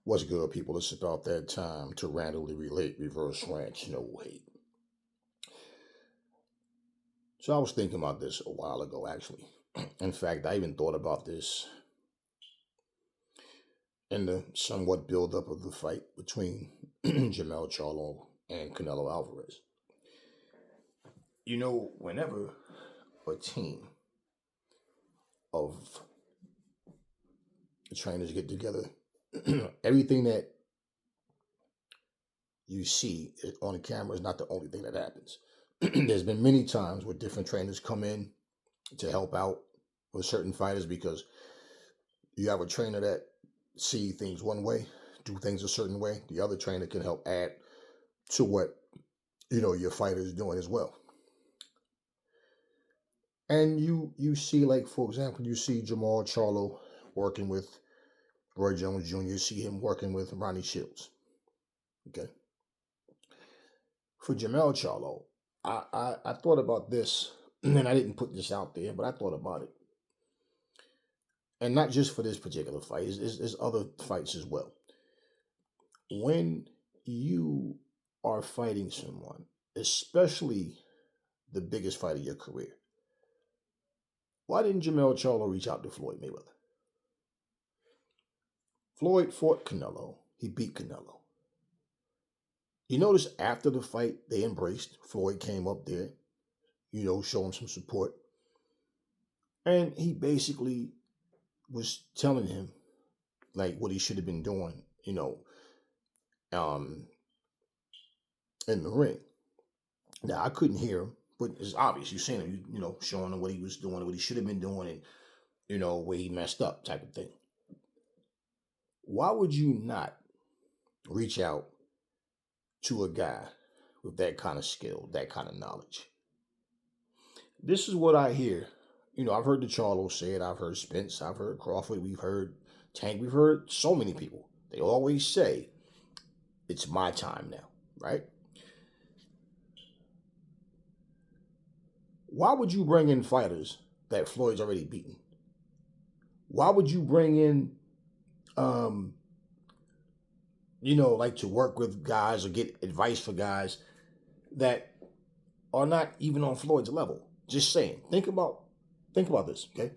What's good, people? It's about that time to randomly relate reverse ranch, no hate. So I was thinking about this a while ago, actually. In fact, I even thought about this in the somewhat build up of the fight between Jermell Charlo and Canelo Alvarez. Whenever a team of trainers get together, everything that you see on the camera is not the only thing that happens. There's been many times where different trainers come in to help out with certain fighters because you have a trainer that see things one way, do things a certain way. The other trainer can help add to what your fighter is doing as well. And you see, like, for example, you see Jermell Charlo working with Roy Jones Jr. You see him working with Ronnie Shields. Okay. For Jermell Charlo, I thought about this, and I didn't put this out there, but I thought about it. And not just for this particular fight, it's other fights as well. When you are fighting someone, especially the biggest fight of your career, why didn't Jermell Charlo reach out to Floyd Mayweather? Floyd fought Canelo. He beat Canelo. You notice after the fight, they embraced. Floyd came up there, showing some support. And he basically was telling him, like, what he should have been doing, in the ring. Now, I couldn't hear him, but it's obvious. You've seen him, showing him what he was doing, what he should have been doing, and, where he messed up type of thing. Why would you not reach out to a guy with that kind of skill, that kind of knowledge? This is what I hear. I've heard the Charlo say it. I've heard Spence. I've heard Crawford. We've heard Tank. We've heard so many people. They always say, it's my time now, right? Why would you bring in fighters that Floyd's already beaten? Why would you bring in, like, to work with guys or get advice for guys that are not even on Floyd's level? Just saying. Think about this, okay?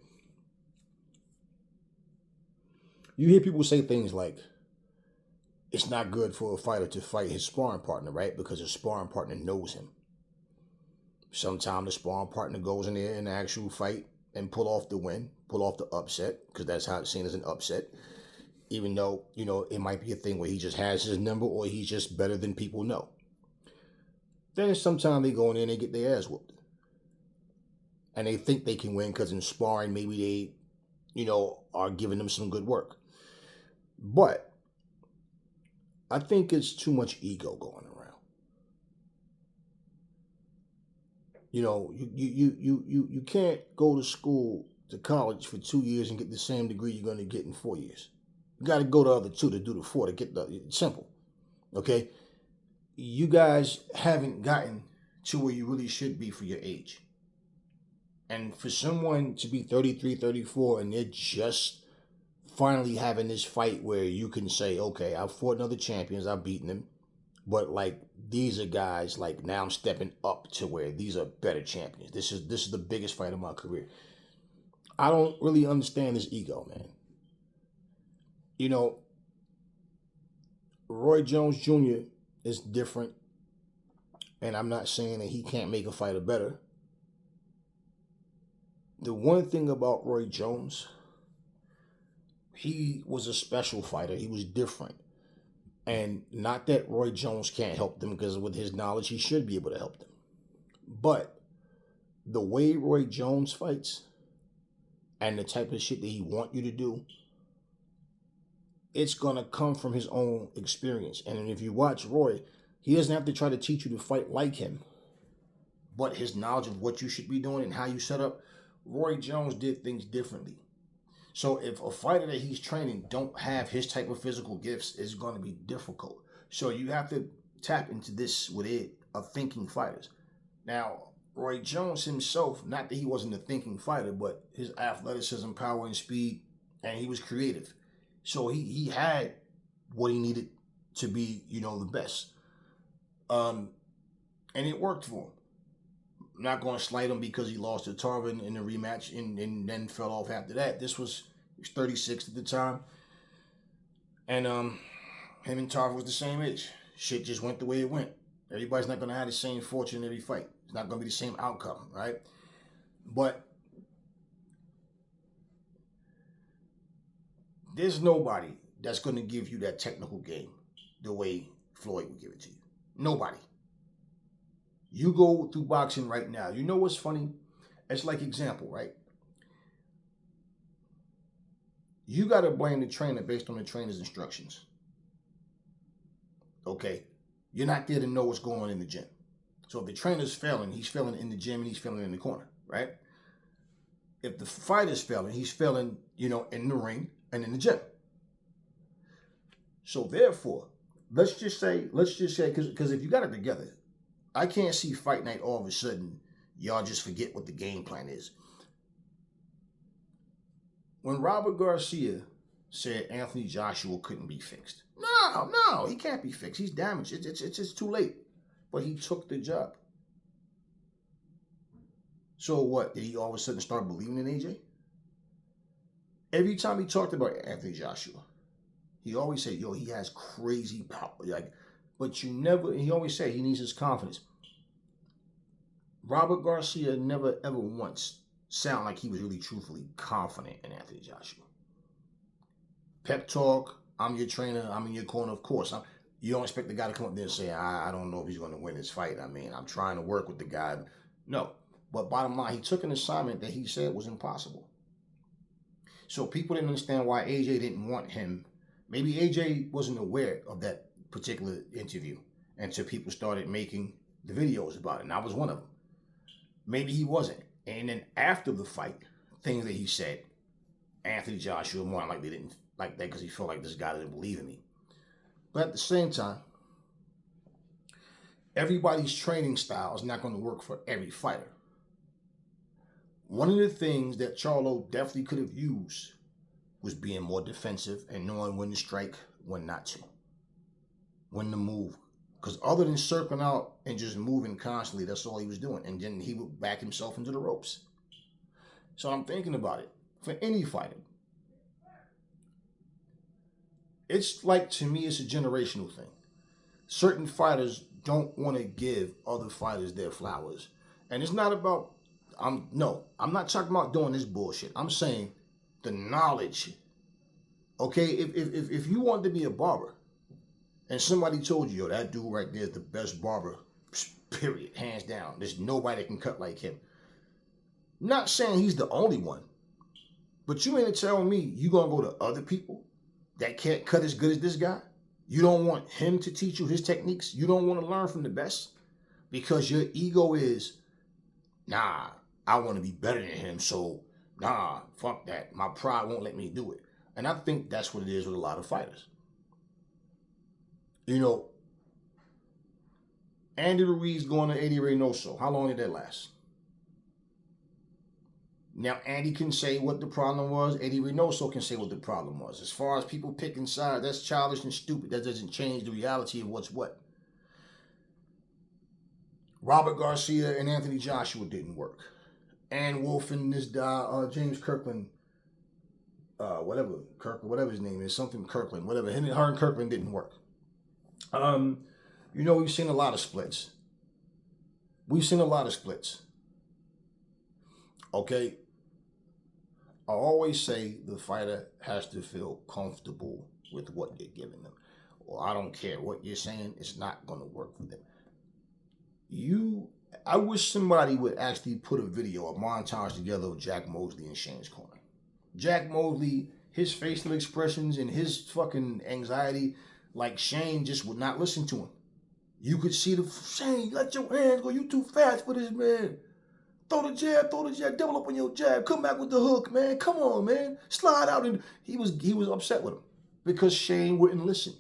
You hear people say things like, it's not good for a fighter to fight his sparring partner, right? Because his sparring partner knows him. Sometimes the sparring partner goes in there in the actual fight and pull off the win, pull off the upset, because that's how it's seen as an upset. Even though, it might be a thing where he just has his number or he's just better than people know. Then sometimes they go in there and they get their ass whooped. And they think they can win because in sparring, maybe they, are giving them some good work. But I think it's too much ego going around. You can't go to school, to college for 2 years and get the same degree you're going to get in 4 years. You got to go the other 2 to do the 4 to get it's simple. Okay? You guys haven't gotten to where you really should be for your age. And for someone to be 33, 34, and they're just finally having this fight where you can say, okay, I've fought other champions, I've beaten them, but, like, these are guys, like, now I'm stepping up to where these are better champions. This is the biggest fight of my career. I don't really understand this ego, man. Roy Jones Jr. is different, and I'm not saying that he can't make a fighter better. The one thing about Roy Jones, he was a special fighter. He was different. And not that Roy Jones can't help them, because with his knowledge, he should be able to help them. But the way Roy Jones fights and the type of shit that he want you to do, it's going to come from his own experience. And if you watch Roy, he doesn't have to try to teach you to fight like him. But his knowledge of what you should be doing and how you set up, Roy Jones did things differently. So if a fighter that he's training don't have his type of physical gifts, it's going to be difficult. So you have to tap into this with it of thinking fighters. Now, Roy Jones himself, not that he wasn't a thinking fighter, but his athleticism, power, and speed, and he was creative. So he had what he needed to be, the best. And it worked for him. I'm not going to slight him because he lost to Tarvin in the rematch and then fell off after that. He was 36 at the time. And him and Tarvin was the same age. Shit just went the way it went. Everybody's not going to have the same fortune in every fight. It's not going to be the same outcome, right? But there's nobody that's going to give you that technical game the way Floyd would give it to you. Nobody. You go through boxing right now. You know what's funny? It's like example, right? You got to blame the trainer based on the trainer's instructions. Okay? You're not there to know what's going on in the gym. So if the trainer's failing, he's failing in the gym and he's failing in the corner, right? If the fighter's failing, he's failing, in the ring and in the gym. So therefore, let's just say, because if you got it together, I can't see fight night all of a sudden, y'all just forget what the game plan is. When Robert Garcia said Anthony Joshua couldn't be fixed. No, he can't be fixed. He's damaged. It's too late. But he took the job. So what? Did he all of a sudden start believing in AJ? Every time he talked about Anthony Joshua, he always said, he has crazy power. But he always said he needs his confidence. Robert Garcia never ever once sounded like he was really truthfully confident in Anthony Joshua. Pep talk, I'm your trainer, I'm in your corner, of course. You don't expect the guy to come up there and say, I don't know if he's going to win this fight. I'm trying to work with the guy. No. But bottom line, he took an assignment that he said was impossible. So people didn't understand why AJ didn't want him. Maybe AJ wasn't aware of that particular interview until people started making the videos about it. And I was one of them. Maybe he wasn't. And then after the fight, things that he said, Anthony Joshua more likely didn't like that because he felt like this guy didn't believe in me. But at the same time, everybody's training style is not going to work for every fighter. One of the things that Charlo definitely could have used was being more defensive and knowing when to strike, when not to, when to move. Because other than circling out and just moving constantly, that's all he was doing. And then he would back himself into the ropes. So I'm thinking about it. For any fighter, it's like, to me, it's a generational thing. Certain fighters don't want to give other fighters their flowers. And it's not about, I'm not talking about doing this bullshit. I'm saying the knowledge. Okay, if you want to be a barber, and somebody told you, that dude right there is the best barber, period, hands down. There's nobody that can cut like him. Not saying he's the only one, but you ain't telling me you gonna go to other people that can't cut as good as this guy? You don't want him to teach you his techniques? You don't want to learn from the best? Because your ego is, I want to be better than him, so fuck that. My pride won't let me do it. And I think that's what it is with a lot of fighters. Andy Ruiz going to Eddie Reynoso. How long did that last? Now, Andy can say what the problem was. Eddie Reynoso can say what the problem was. As far as people picking sides, that's childish and stupid. That doesn't change the reality of what's what. Robert Garcia and Anthony Joshua didn't work. Ann Wolfe and this guy, James Kirkland, whatever his name is, something Kirkland, whatever. Her and Kirkland didn't work. We've seen a lot of splits. Okay? I always say the fighter has to feel comfortable with what you're giving them. Well, I don't care what you're saying. It's not going to work for them. I wish somebody would actually put a video, a montage together of Jack Mosley in Shane's corner. Jack Mosley, his facial expressions and his fucking anxiety, like Shane just would not listen to him. You could see Shane, let your hands go. You too fast for this, man. Throw the jab, double up on your jab. Come back with the hook, man. Come on, man. Slide out. And he was upset with him because Shane wouldn't listen.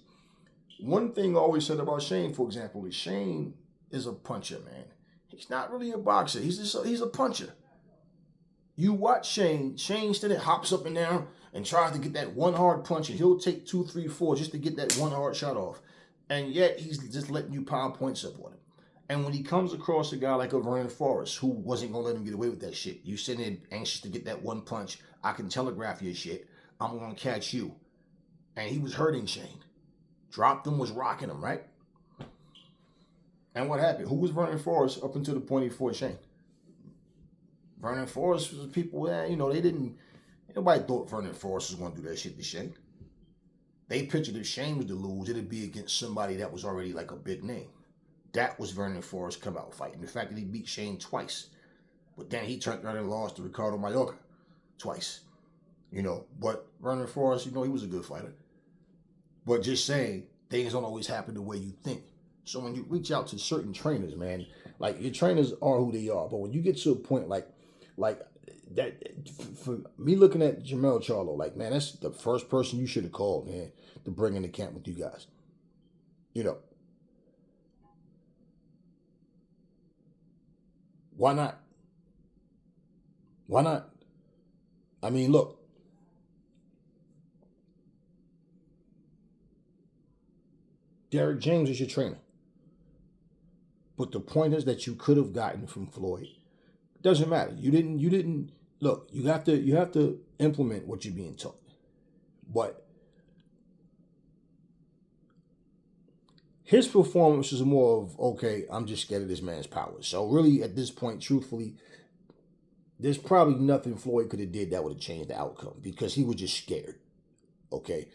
One thing I always said about Shane, for example, is Shane is a puncher, man. He's not really a boxer. He's a puncher. You watch Shane. Shane still hops up and down. and tries to get that one hard punch, and he'll take 2, 3, 4 just to get that one hard shot off. And yet he's just letting you pound points up on him. And when he comes across a guy like a Vernon Forrest, who wasn't going to let him get away with that shit, you sitting there anxious to get that one punch. I can telegraph your shit. I'm going to catch you. And he was hurting Shane. Dropped him, was rocking him, right? And what happened? Who was Vernon Forrest up until the point he fought Shane? Vernon Forrest was people that, they didn't, nobody thought Vernon Forrest was going to do that shit to Shane. They pictured if Shane was to lose, it'd be against somebody that was already like a big name. That was Vernon Forrest come out fighting. The fact that he beat Shane twice. But then he turned around and lost to Ricardo Mayorga twice. But Vernon Forrest, he was a good fighter. But just saying, things don't always happen the way you think. So when you reach out to certain trainers, man, like your trainers are who they are. But when you get to a point like that, for me looking at Jermell Charlo, like, man, that's the first person you should have called, man, to bring in the camp with you guys. Why not? Why not? I mean, look. Derek James is your trainer. But the pointers that you could have gotten from Floyd, it doesn't matter. You didn't look, you have to implement what you're being taught. But his performance is more of, okay, I'm just scared of this man's power. So really, at this point, truthfully, there's probably nothing Floyd could have did that would have changed the outcome because he was just scared. Okay.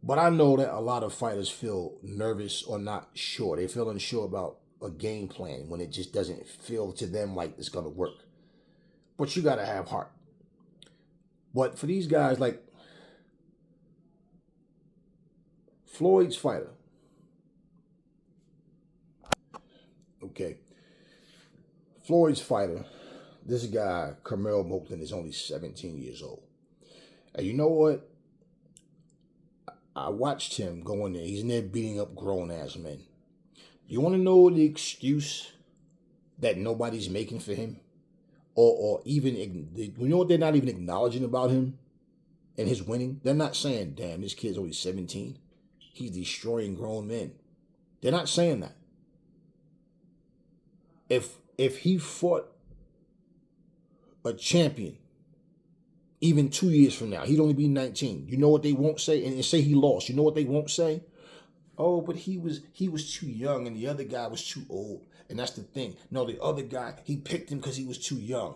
But I know that a lot of fighters feel nervous or not sure. They feel unsure about a game plan when it just doesn't feel to them like it's going to work. But you got to have heart. But for these guys, like Floyd's fighter, okay, Floyd's fighter, this guy, Jermell Moulton, is only 17 years old. And you know what? I watched him go in there. He's in there beating up grown-ass men. You want to know the excuse that nobody's making for him? Or even, you know what they're not even acknowledging about him and his winning? They're not saying, damn, this kid's only 17. He's destroying grown men. They're not saying that. If he fought a champion, even 2 years from now, he'd only be 19. You know what they won't say? And say he lost. You know what they won't say? Oh, but he was too young and the other guy was too old. And that's the thing. No, the other guy, he picked him because he was too young.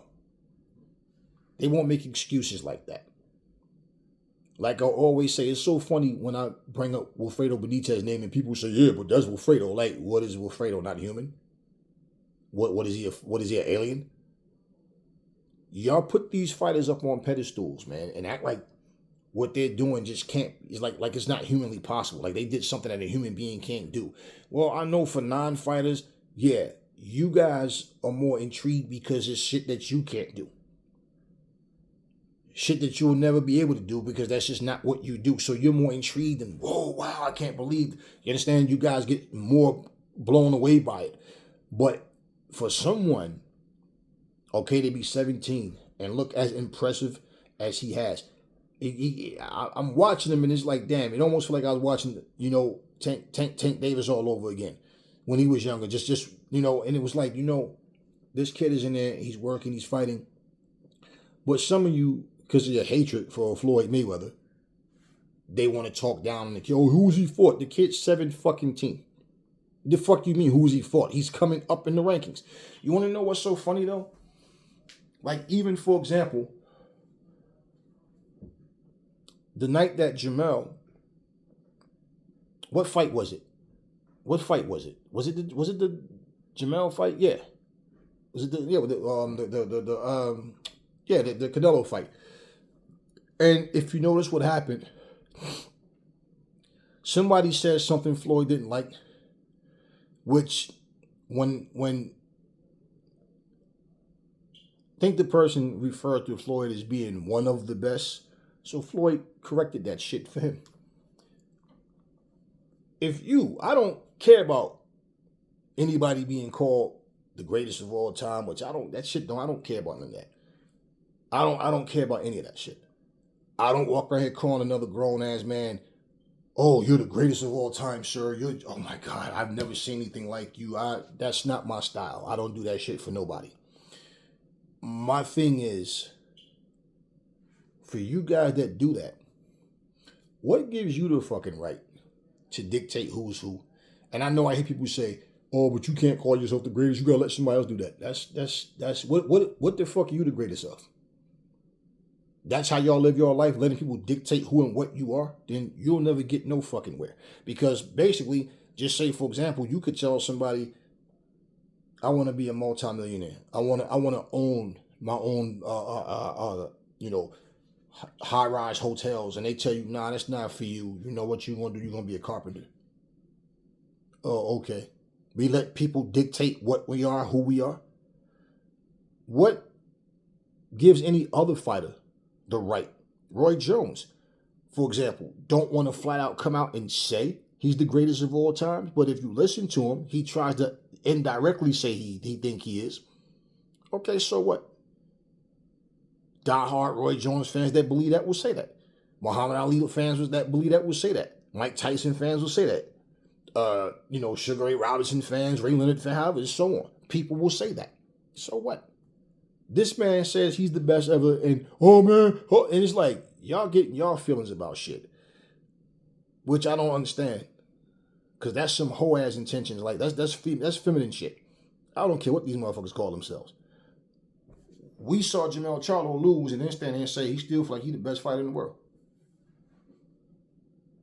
They won't make excuses like that. Like I always say, it's so funny when I bring up Wilfredo Benitez's name and people say, yeah, but that's Wilfredo. Like, what is Wilfredo? Not human? What is he? What is he, an alien? Y'all put these fighters up on pedestals, man, and act like what they're doing just can't, it's like it's not humanly possible. Like they did something that a human being can't do. Well, I know for non-fighters, yeah, you guys are more intrigued because it's shit that you can't do. Shit that you'll never be able to do because that's just not what you do. So you're more intrigued and, whoa, wow, I can't believe. You understand? You guys get more blown away by it. But for someone, okay, to be 17 and look as impressive as he has, I'm watching him and it's like, damn, it almost feels like I was watching, Tank Davis all over again when he was younger. Just and it was like, this kid is in there, he's working, he's fighting. But some of you, because of your hatred for Floyd Mayweather, they want to talk down on the kid. Oh, who's he fought? The kid's 7 fucking team. The fuck you mean, who's he fought? He's coming up in the rankings. You want to know what's so funny, though? Like, even, for example, the night that Jermell, what fight was it? What fight was it? Was it the Jermell fight? Yeah. Was it the Canelo fight? And if you notice what happened, somebody said something Floyd didn't like, which when I think the person referred to Floyd as being one of the best, so Floyd corrected that shit for him. I don't care about anybody being called the greatest of all time, which I don't care about none of that. I don't care about any of that shit. I don't walk around here calling another grown-ass man, oh, you're the greatest of all time, sir. Oh my God, I've never seen anything like you. That's not my style. I don't do that shit for nobody. My thing is, for you guys that do that, what gives you the fucking right to dictate who's who? And I know I hear people say, oh, but you can't call yourself the greatest. You gotta let somebody else do that. That's what the fuck are you the greatest of? That's how y'all live your life, letting people dictate who and what you are, then you'll never get no fucking where. Because basically, just say, for example, you could tell somebody, I want to be a multimillionaire. I want to own my own, high-rise hotels. And they tell you, nah, that's not for you. You know what you're going to do? You're going to be a carpenter. Oh, okay. We let people dictate what we are, who we are. What gives any other fighter the right? Roy Jones, for example, don't want to flat out come out and say he's the greatest of all time, but if you listen to him, he tries to indirectly say he think he is. Okay, so what? Diehard Roy Jones fans that believe that will say that. Muhammad Ali fans that believe that will say that. Mike Tyson fans will say that. Sugar Ray Robinson fans, Ray Leonard fans, and so on. People will say that. So what? This man says he's the best ever, and oh man, and it's like y'all getting y'all feelings about shit, which I don't understand, because that's some hoe ass intentions. Like that's feminine shit. I don't care what these motherfuckers call themselves. We saw Jermell Charlo lose and then stand there and say he still feel like he's the best fighter in the world.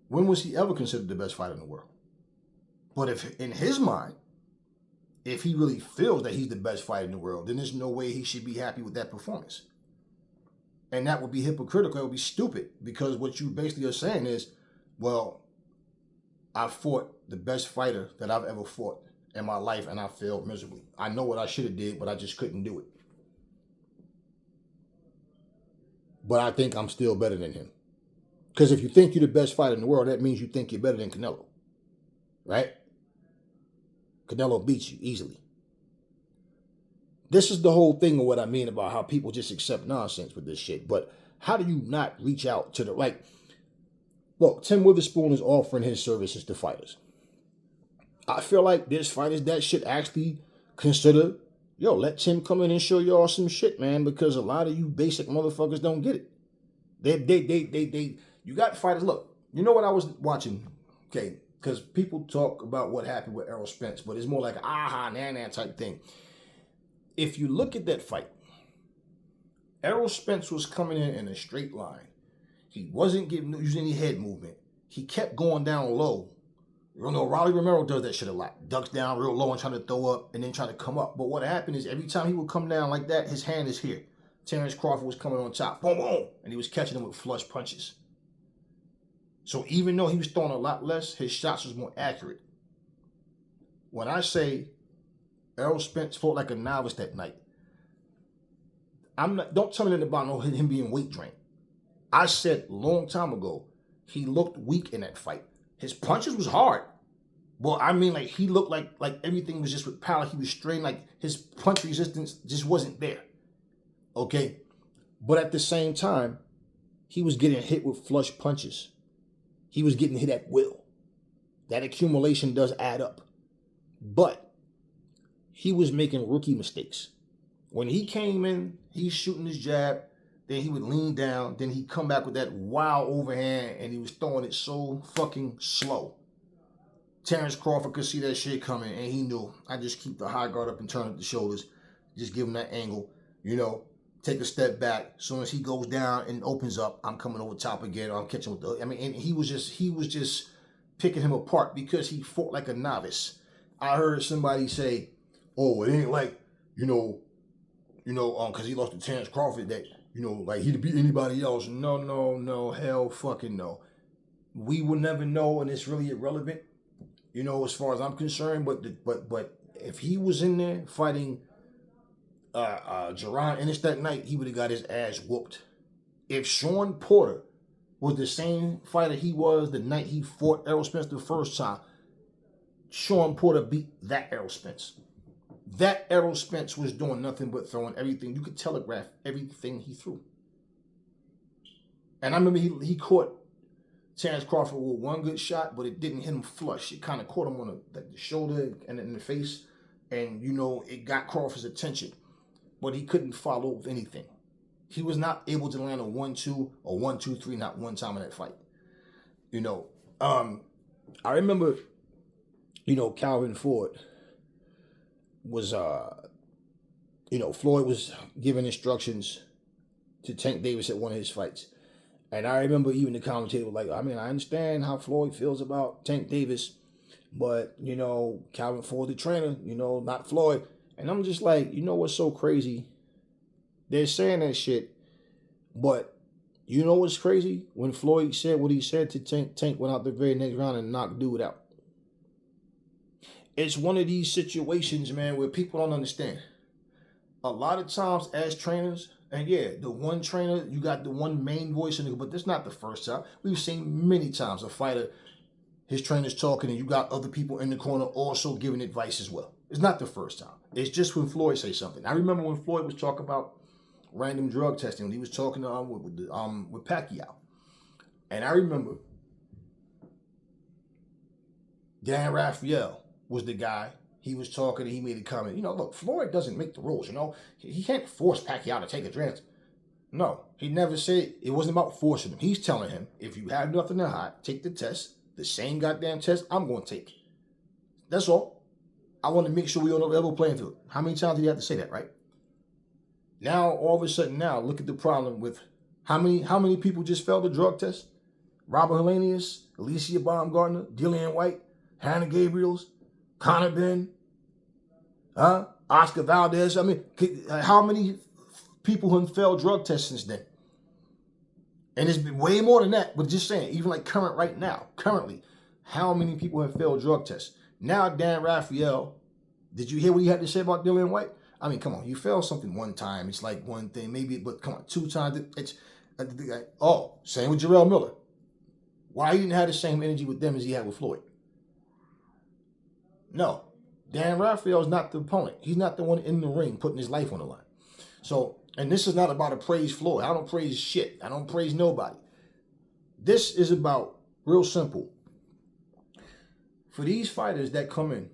When was he ever considered the best fighter in the world? But if in his mind, if he really feels that he's the best fighter in the world, then there's no way he should be happy with that performance. And that would be hypocritical. It would be stupid, because what you basically are saying is, well, I fought the best fighter that I've ever fought in my life and I failed miserably. I know what I should have did, but I just couldn't do it. But I think I'm still better than him. Because if you think you're the best fighter in the world, that means you think you're better than Canelo. Right? Canelo beats you easily. This is the whole thing of what I mean about how people just accept nonsense with this shit. But how do you not reach out to look, Tim Witherspoon is offering his services to fighters. I feel like there's fighters that should actually consider, let Tim come in and show y'all some shit, man, because a lot of you basic motherfuckers don't get it. You got fighters. Look, you know what I was watching? Okay, because people talk about what happened with Errol Spence, but it's more like an nah type thing. If you look at that fight, Errol Spence was coming in a straight line. He wasn't using any head movement. He kept going down low. Rolly Romero does that shit a lot. Ducks down real low and trying to throw up and then try to come up. But what happened is every time he would come down like that, his hand is here. Terrence Crawford was coming on top. Boom, boom. And he was catching him with flush punches. So even though he was throwing a lot less, his shots was more accurate. When I say Errol Spence fought like a novice that night, don't tell me nothing about him being weight drained. I said a long time ago, he looked weak in that fight. His punches was hard. Well, I mean, like, he looked like everything was just with power. He was strained, like his punch resistance just wasn't there. Okay? But at the same time, he was getting hit with flush punches. He was getting hit at will. That accumulation does add up. But he was making rookie mistakes. When he came in, he's shooting his jab, then he would lean down, then he'd come back with that wild overhand, and he was throwing it so fucking slow. Terrence Crawford could see that shit coming, and he knew, I just keep the high guard up and turn up the shoulders, just give him that angle, take a step back. As soon as he goes down and opens up, I'm coming over top again, or I'm catching with and he was just picking him apart because he fought like a novice. I heard somebody say, oh, it ain't like, because he lost to Terrence Crawford that, like he'd beat anybody else. No, hell fucking no. We will never know, and it's really irrelevant, as far as I'm concerned. But if he was in there fighting Jerron Ennis that night, he would have got his ass whooped. If Sean Porter was the same fighter he was the night he fought Errol Spence the first time, Sean Porter beat that Errol Spence. That Errol Spence was doing nothing but throwing everything. You could telegraph everything he threw. And I remember he caught Terrence Crawford with one good shot, but it didn't hit him flush. It kind of caught him on the shoulder and in the face, and it got Crawford's attention, but he couldn't follow with anything. He was not able to land a 1-2 or 1-2-3 not one time in that fight. I remember, Calvin Ford was, Floyd was giving instructions to Tank Davis at one of his fights. And I remember even the commentator was like, I understand how Floyd feels about Tank Davis, but, Calvin Ford, the trainer, not Floyd. And I'm just like, what's so crazy? They're saying that shit, but you know what's crazy? When Floyd said what he said to Tank went out the very next round and knocked dude out. It's one of these situations, man, where people don't understand. A lot of times as trainers, and yeah, the one trainer, you got the one main voice in it, but that's not the first time. We've seen many times a fighter, his trainer's talking, and you got other people in the corner also giving advice as well. It's not the first time. It's just when Floyd says something. I remember when Floyd was talking about random drug testing, when he was talking with Pacquiao. And I remember Dan Raphael was the guy. He was talking and he made a comment. Look, Floyd doesn't make the rules, He can't force Pacquiao to take a drug. No, he never said it wasn't about forcing him. He's telling him, if you have nothing to hide, take the test. The same goddamn test I'm going to take. That's all. I want to make sure we're on a level playing field. How many times did he have to say that, right? Now, all of a sudden look at the problem with how many people just failed the drug test? Robert Helenius, Alicia Baumgartner, Dillian White, Hannah Gabriels, Conor Benn, Oscar Valdez. How many people have failed drug tests since then? And it's been way more than that, but just saying, even like currently, how many people have failed drug tests? Now, Dan Raphael, did you hear what he had to say about Dillian White? Come on, you failed something one time. It's like one thing, maybe, but come on, 2 times. Same with Jermell Miller. Why he didn't have the same energy with them as he had with Floyd? No, Dan Raphael is not the opponent. He's not the one in the ring putting his life on the line. So, and this is not about to praise Floyd. I don't praise shit. I don't praise nobody. This is about, real simple, for these fighters that come in,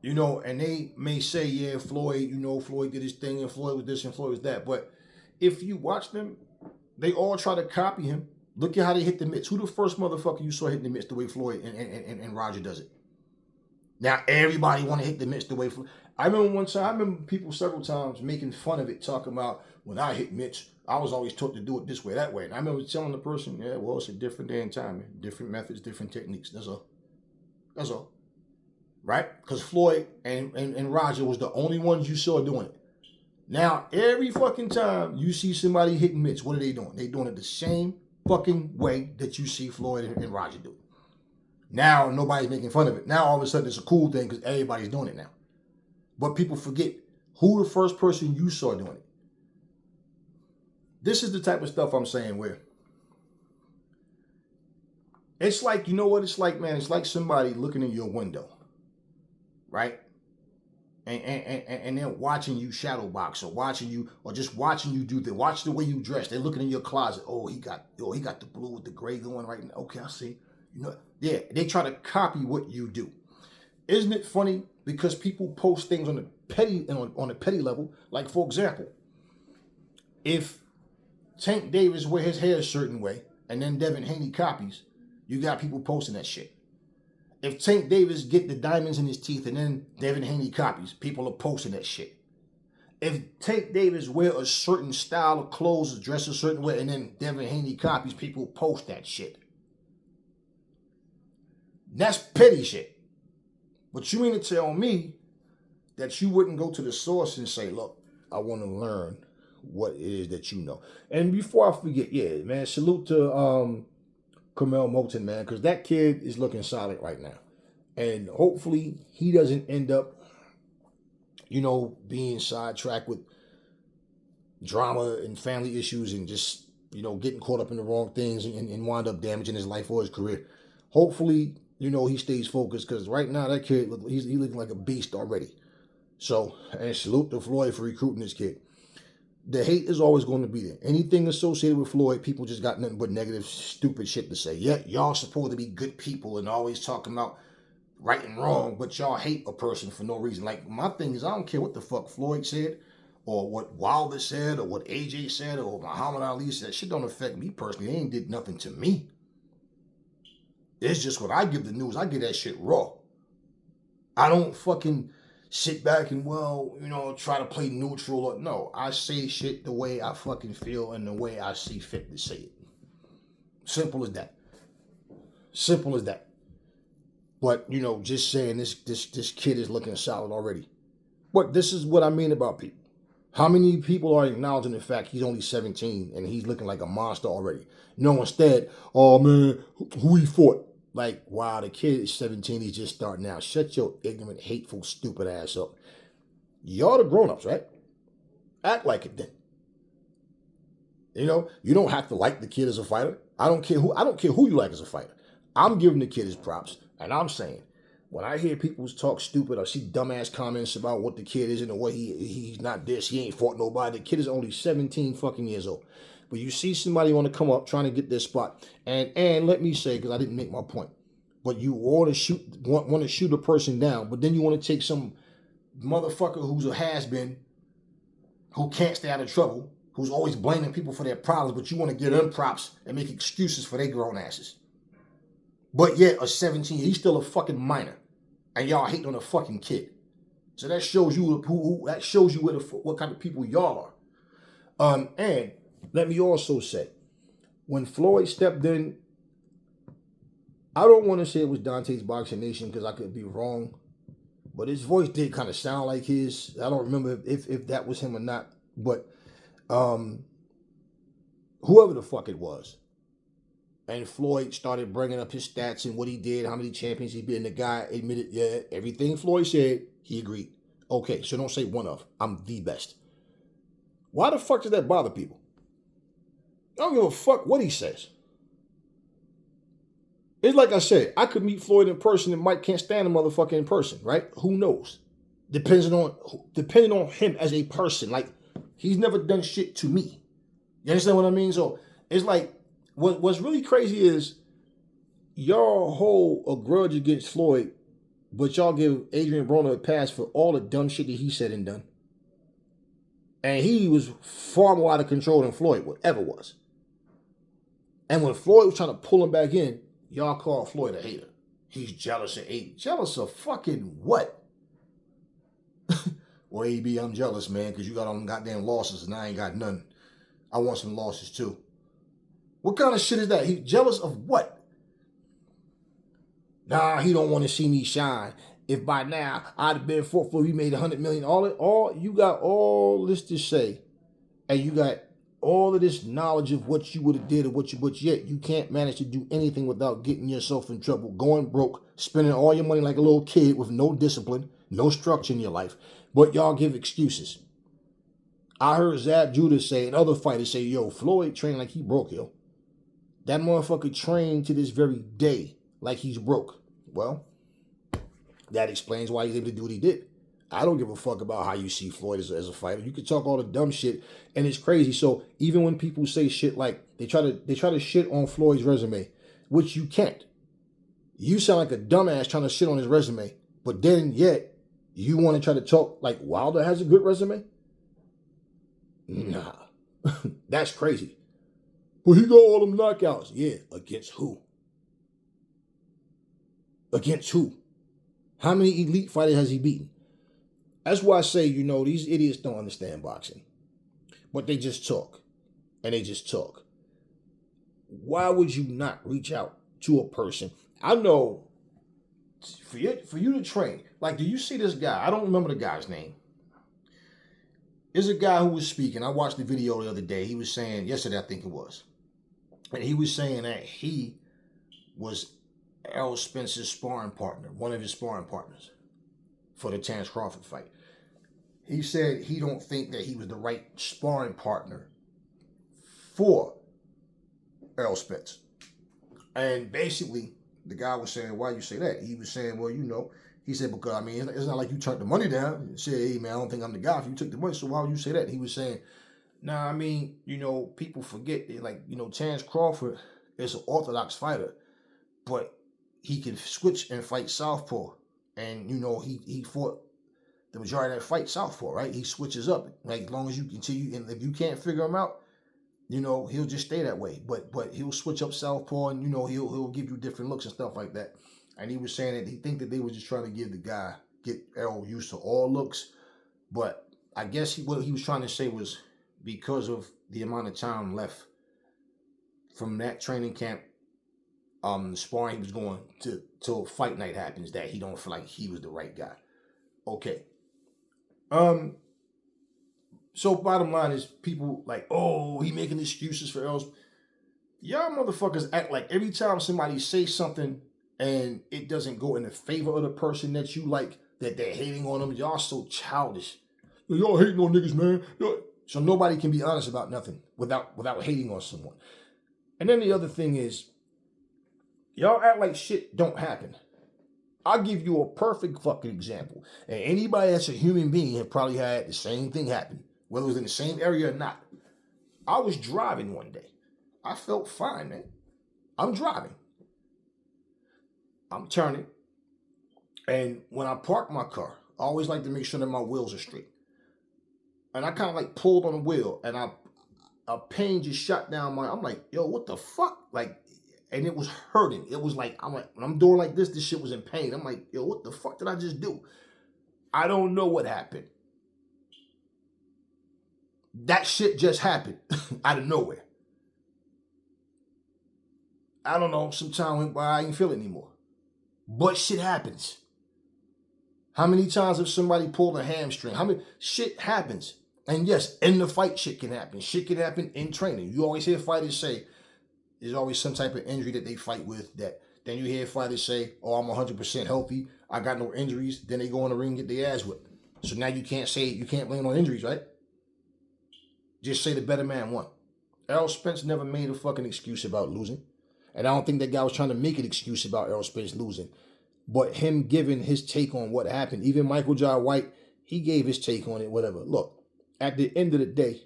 and they may say, yeah, Floyd, Floyd did his thing and Floyd was this and Floyd was that. But if you watch them, they all try to copy him. Look at how they hit the mitts. Who the first motherfucker you saw hitting the mitts the way Floyd and Roger does it? Now everybody want to hit the mitts the way Floyd. I remember people several times making fun of it, talking about when I hit mitts, I was always taught to do it this way, that way. And I remember telling the person, yeah, well, it's a different day and time, man. Different methods, different techniques. That's all. Right? Because Floyd and Roger was the only ones you saw doing it. Now, every fucking time you see somebody hitting mitts, what are they doing? They doing it the same fucking way that you see Floyd and Roger do it. Now, nobody's making fun of it. Now, all of a sudden, it's a cool thing because everybody's doing it now. But people forget who the first person you saw doing it. This is the type of stuff I'm saying where it's like, you know what it's like, man? It's like somebody looking in your window, right? And they're watching you shadow box or just watching you do that. Watch the way you dress. They're looking in your closet. Oh, he got the blue with the gray going right now. Okay, I see. Yeah, they try to copy what you do. Isn't it funny? Because people post things on the petty level. Like, for example, if Tank Davis wear his hair a certain way and then Devin Haney copies, you got people posting that shit. If Tank Davis get the diamonds in his teeth and then Devin Haney copies, people are posting that shit. If Tank Davis wear a certain style of clothes, dress a certain way, and then Devin Haney copies, people post that shit. That's petty shit. But you mean to tell me that you wouldn't go to the source and say, look, I want to learn what it is that you know. And before I forget, yeah, man, salute to Jermell Moulton, man, because that kid is looking solid right now. And hopefully he doesn't end up, being sidetracked with drama and family issues and just, getting caught up in the wrong things and wind up damaging his life or his career. Hopefully, he stays focused because right now that kid, he's looking like a beast already. So, and salute to Floyd for recruiting this kid. The hate is always going to be there. Anything associated with Floyd, people just got nothing but negative, stupid shit to say. Yeah, y'all supposed to be good people and always talking about right and wrong, but y'all hate a person for no reason. Like, my thing is, I don't care what the fuck Floyd said, or what Wilder said, or what AJ said, or Muhammad Ali said. Shit don't affect me personally. They ain't did nothing to me. It's just what I give the news. I give that shit raw. I don't fucking sit back and, try to play neutral. No, I say shit the way I fucking feel and the way I see fit to say it. Simple as that. Simple as that. But, just saying this kid is looking solid already. But this is what I mean about people. How many people are acknowledging the fact he's only 17 and he's looking like a monster already? Instead, oh man, who he fought? Like, wow, the kid is 17, he's just starting out. Shut your ignorant, hateful, stupid ass up. Y'all the grown-ups, right? Act like it then. You don't have to like the kid as a fighter. I don't care who you like as a fighter. I'm giving the kid his props, and I'm saying, when I hear people talk stupid or see dumbass comments about what the kid is and what he's not this, he ain't fought nobody. The kid is only 17 fucking years old. But you see somebody want to come up trying to get this spot, and let me say, because I didn't make my point, but you want to shoot a person down, but then you want to take some motherfucker who's a has-been, who can't stay out of trouble, who's always blaming people for their problems, but you want to give them props and make excuses for their grown asses. But yet, a 17, he's still a fucking minor, and y'all hating on a fucking kid. So that shows you what kind of people y'all are. And let me also say, when Floyd stepped in, I don't want to say it was Dante's Boxing Nation because I could be wrong, but his voice did kind of sound like his. I don't remember if that was him or not, but whoever the fuck it was. And Floyd started bringing up his stats and what he did, how many champions he beat, and the guy admitted, yeah, everything Floyd said, he agreed. Okay, so don't say one of. I'm the best. Why the fuck does that bother people? I don't give a fuck what he says. It's like I said, I could meet Floyd in person and Mike can't stand a motherfucker in person, right? Who knows? Depending on him as a person. Like, he's never done shit to me. You understand what I mean? So, it's like, what's really crazy is y'all hold a grudge against Floyd, but y'all give Adrian Broner a pass for all the dumb shit that he said and done. And he was far more out of control than Floyd ever was. And when Floyd was trying to pull him back in, y'all call Floyd a hater. He's jealous of Aiden. Jealous of fucking what? Well, AB, I'm jealous, man, because you got all them goddamn losses and I ain't got none. I want some losses too. What kind of shit is that? He jealous of what? Nah, he don't want to see me shine. If by now I'd have been fought for, we made $100 million. All you got all this to say, and you got all of this knowledge of what you would have did, but yet you can't manage to do anything without getting yourself in trouble, going broke, spending all your money like a little kid with no discipline, no structure in your life. But y'all give excuses. I heard Zab Judah say and other fighters say, yo, Floyd trained like he broke, yo. That motherfucker trained to this very day like he's broke. Well, that explains why he's able to do what he did. I don't give a fuck about how you see Floyd as a fighter. You can talk all the dumb shit, and it's crazy. So even when people say shit like they try to shit on Floyd's resume, which you can't. You sound like a dumbass trying to shit on his resume, but then yet you want to try to talk like Wilder has a good resume? Nah, that's crazy. Well, he got all them knockouts. Yeah, against who? Against who? How many elite fighters has he beaten? That's why I say, these idiots don't understand boxing. But they just talk. And they just talk. Why would you not reach out to a person? I know, for you to train, like, do you see this guy? I don't remember the guy's name. There's a guy who was speaking. I watched the video the other day. He was saying, yesterday I think it was. And he was saying that he was Errol Spence's sparring partner, one of his sparring partners for the Terence Crawford fight. He said he don't think that he was the right sparring partner for Errol Spence. And basically, the guy was saying, why you say that? He was saying, well, he said, because, it's not like you turned the money down and said, hey, man, I don't think I'm the guy if you took the money, so why would you say that? He was saying, Now, I mean, people forget that, like, Terrence Crawford is an orthodox fighter, but he can switch and fight southpaw. And, he fought the majority of that fight southpaw, right? He switches up. Like, as long as you continue, and if you can't figure him out, he'll just stay that way. But he'll switch up southpaw, and, he'll give you different looks and stuff like that. And he was saying that he think that they were just trying to get Errol used to all looks. But I guess what he was trying to say was, because of the amount of time left from that training camp, the sparring he was going to till fight night happens, that he don't feel like he was the right guy. Okay. So bottom line is, people like, oh, he making excuses for Errol. Y'all motherfuckers act like every time somebody says something and it doesn't go in the favor of the person that you like, that they're hating on them. Y'all so childish. Y'all hating on niggas, man. So nobody can be honest about nothing without hating on someone. And then the other thing is, y'all act like shit don't happen. I'll give you a perfect fucking example. And anybody that's a human being have probably had the same thing happen, whether it was in the same area or not. I was driving one day. I felt fine, man. I'm driving. I'm turning. And when I park my car, I always like to make sure that my wheels are straight. And I kind of like pulled on the wheel, and a pain just shot down I'm like, yo, what the fuck? Like, and it was hurting. It was like, when I'm doing like this shit was in pain. I'm like, yo, what the fuck did I just do? I don't know what happened. That shit just happened out of nowhere. I don't know. Some time went by, I didn't feel it anymore. But shit happens. How many times have somebody pulled a hamstring? How many shit happens? And yes, in the fight, shit can happen. Shit can happen in training. You always hear fighters say there's always some type of injury that they fight with. That then you hear fighters say, "Oh, I'm 100% healthy. I got no injuries." Then they go in the ring and get their ass whipped. So now you can't blame on injuries, right? Just say the better man won. Errol Spence never made a fucking excuse about losing, and I don't think that guy was trying to make an excuse about Errol Spence losing. But him giving his take on what happened, even Michael Jai White, he gave his take on it, whatever. Look, at the end of the day,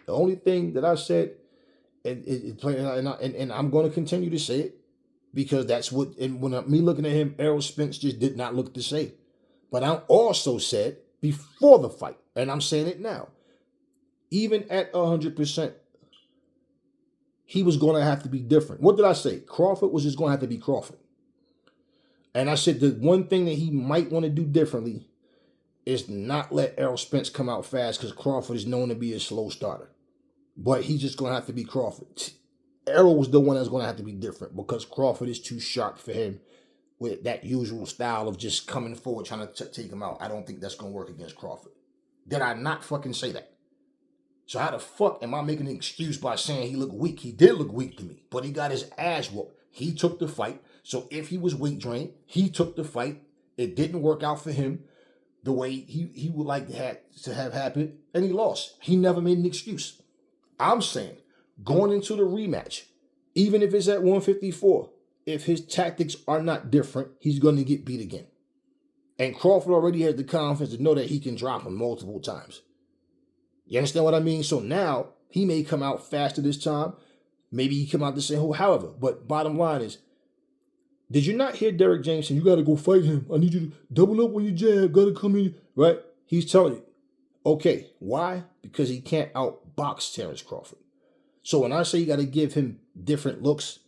the only thing that I said, and I'm going to continue to say it, because that's what, and me looking at him, Errol Spence just did not look the same. But I also said before the fight, and I'm saying it now, even at 100%, he was going to have to be different. What did I say? Crawford was just going to have to be Crawford. And I said the one thing that he might want to do differently is not let Errol Spence come out fast, because Crawford is known to be a slow starter. But he's just going to have to be Crawford. Errol was the one that's going to have to be different, because Crawford is too sharp for him with that usual style of just coming forward trying to take him out. I don't think that's going to work against Crawford. Did I not fucking say that? So how the fuck am I making an excuse by saying he looked weak? He did look weak to me, but he got his ass whooped. He took the fight. So if he was weight drained, he took the fight. It didn't work out for him the way he would like to have happened, and he lost. He never made an excuse. I'm saying, going into the rematch, even if it's at 154, if his tactics are not different, he's going to get beat again. And Crawford already has the confidence to know that he can drop him multiple times. You understand what I mean? So now, he may come out faster this time. Maybe he come out the same, however. But bottom line is, did you not hear Derek James say, you got to go fight him? I need you to double up on your jab. Got to come in, right? He's telling you. Okay, why? Because he can't outbox Terrence Crawford. So when I say you got to give him different looks,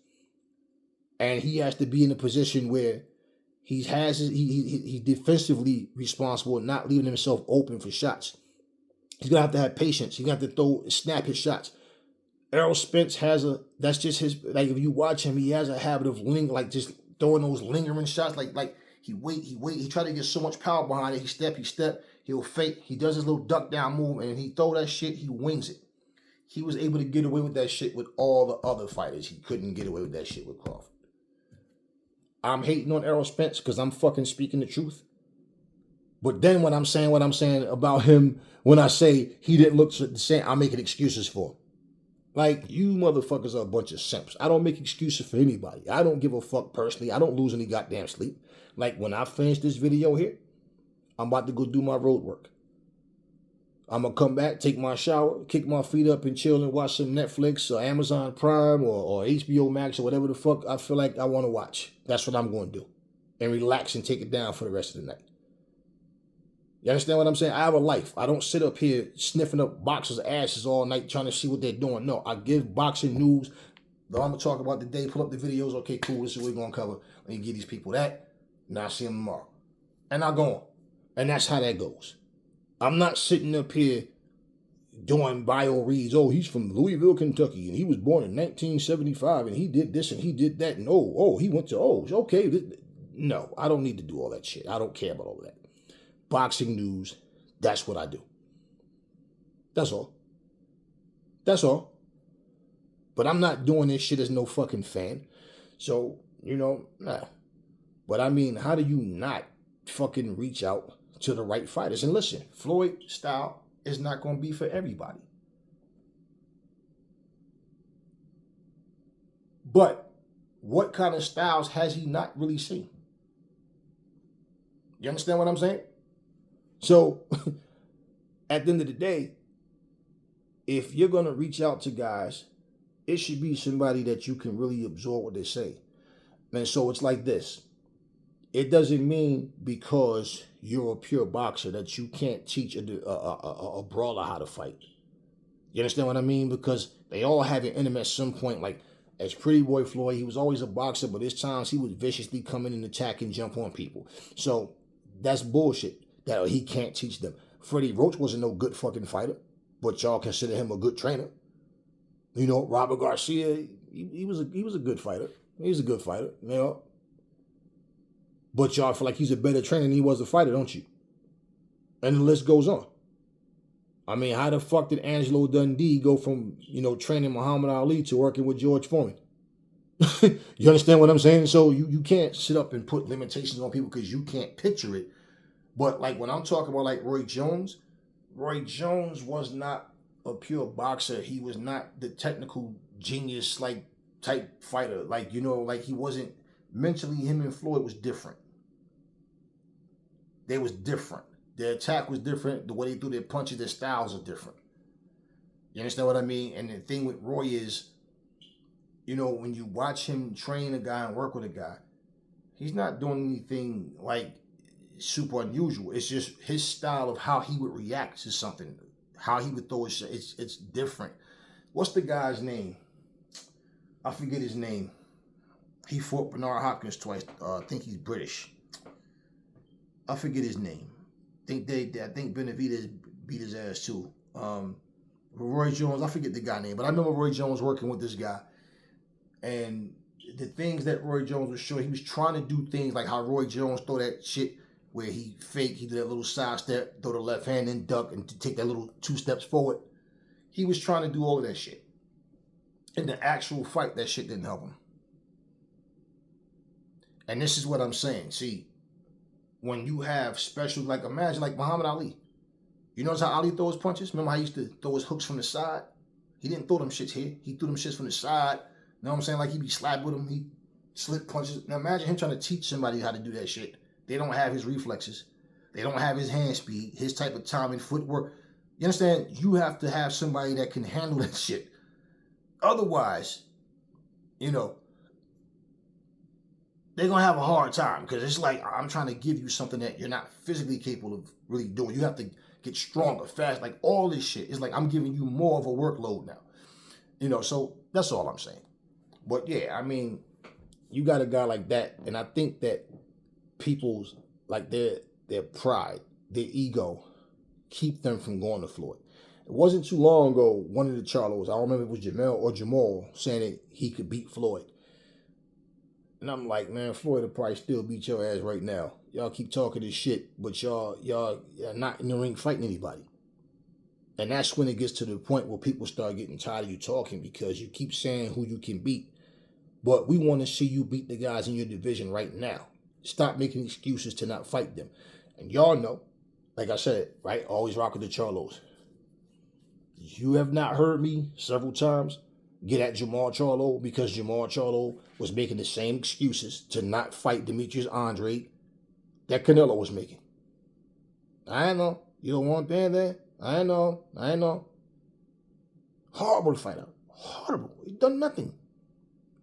and he has to be in a position where he's defensively responsible, not leaving himself open for shots. He's going to have patience. He's going to have to snap his shots. Errol Spence that's just his, like, if you watch him, he has a habit of just throwing those lingering shots. Like he wait. He try to get so much power behind it. He step. He'll fake. He does his little duck down move, and he throw that shit, he wings it. He was able to get away with that shit with all the other fighters. He couldn't get away with that shit with Crawford. I'm hating on Errol Spence because I'm fucking speaking the truth. But then when I'm saying what I'm saying about him, when I say he didn't look the same, I'm making excuses for him. Like, you motherfuckers are a bunch of simps. I don't make excuses for anybody. I don't give a fuck personally. I don't lose any goddamn sleep. Like, when I finish this video here, I'm about to go do my road work. I'm going to come back, take my shower, kick my feet up and chill and watch some Netflix or Amazon Prime or HBO Max or whatever the fuck I feel like I want to watch. That's what I'm going to do. And relax and take it down for the rest of the night. You understand what I'm saying? I have a life. I don't sit up here sniffing up boxers' asses all night trying to see what they're doing. No, I give boxing news. Though I'm going to talk about the day, pull up the videos. Okay, cool. This is what we're going to cover. Let me give these people that. Now I'll see them tomorrow. And I'll go on. And that's how that goes. I'm not sitting up here doing bio reads. Oh, he's from Louisville, Kentucky, and he was born in 1975, and he did this and he did that, and he went to, okay. No, I don't need to do all that shit. I don't care about all that. Boxing news, that's what I do. That's all. That's all. But I'm not doing this shit as no fucking fan. So, nah. But I mean, how do you not fucking reach out to the right fighters? And listen, Floyd style is not going to be for everybody. But what kind of styles has he not really seen? You understand what I'm saying? So, at the end of the day, if you're going to reach out to guys, it should be somebody that you can really absorb what they say. And so it's like this. It doesn't mean because you're a pure boxer that you can't teach a brawler how to fight. You understand what I mean? Because they all have it in them at some point. Like, as Pretty Boy Floyd, he was always a boxer, but there's times he would viciously come in and attack and jump on people. So that's bullshit that he can't teach them. Freddie Roach wasn't no good fucking fighter, but y'all consider him a good trainer. Robert Garcia, he was a good fighter. He was a good fighter, But y'all feel like he's a better trainer than he was a fighter, don't you? And the list goes on. I mean, how the fuck did Angelo Dundee go from, training Muhammad Ali to working with George Foreman? You understand what I'm saying? So you can't sit up and put limitations on people because you can't picture it. But like when I'm talking about like Roy Jones was not a pure boxer. He was not the technical genius like type fighter. Like, like he wasn't mentally, him and Floyd was different. They was different. Their attack was different. The way they threw their punches, their styles are different. You understand what I mean? And the thing with Roy is, when you watch him train a guy and work with a guy, he's not doing anything like super unusual. It's just his style of how he would react to something, how he would throw his shit. It's different. What's the guy's name? I forget his name. He fought Bernard Hopkins twice. I think he's British. I forget his name. I think Benavidez beat his ass too. Roy Jones, I forget the guy's name, but I remember Roy Jones working with this guy. And the things that Roy Jones was showing, he was trying to do things like how Roy Jones throw that shit where he did that little side step, throw the left hand and duck and take that little 2 steps forward. He was trying to do all of that shit. In the actual fight, that shit didn't help him. And this is what I'm saying. See, when you have special, like imagine like Muhammad Ali. You notice how Ali throws punches? Remember how he used to throw his hooks from the side? He didn't throw them shits here. He threw them shits from the side. You know what I'm saying? Like he be slapped with them. He slip punches. Now imagine him trying to teach somebody how to do that shit. They don't have his reflexes. They don't have his hand speed, his type of timing, footwork. You understand? You have to have somebody that can handle that shit. Otherwise, they're going to have a hard time because it's like I'm trying to give you something that you're not physically capable of really doing. You have to get stronger, fast, like all this shit. It's like I'm giving you more of a workload now. So that's all I'm saying. But yeah, I mean, you got a guy like that, and I think that people's, like their pride, their ego, keep them from going to Floyd. It wasn't too long ago, one of the Charlos, I don't remember if it was Jermell or Jamal, saying that he could beat Floyd. And I'm like, man, Floyd will probably still beat your ass right now. Y'all keep talking this shit, but y'all not in the ring fighting anybody. And that's when it gets to the point where people start getting tired of you talking because you keep saying who you can beat. But we want to see you beat the guys in your division right now. Stop making excuses to not fight them. And y'all know, like I said, right, always rock with the Charlos. You have not heard me several times get at Jermell Charlo because Jermell Charlo was making the same excuses to not fight Demetrius Andre that Canelo was making. I know. You don't want that there? I know. Horrible fighter. Horrible. He done nothing.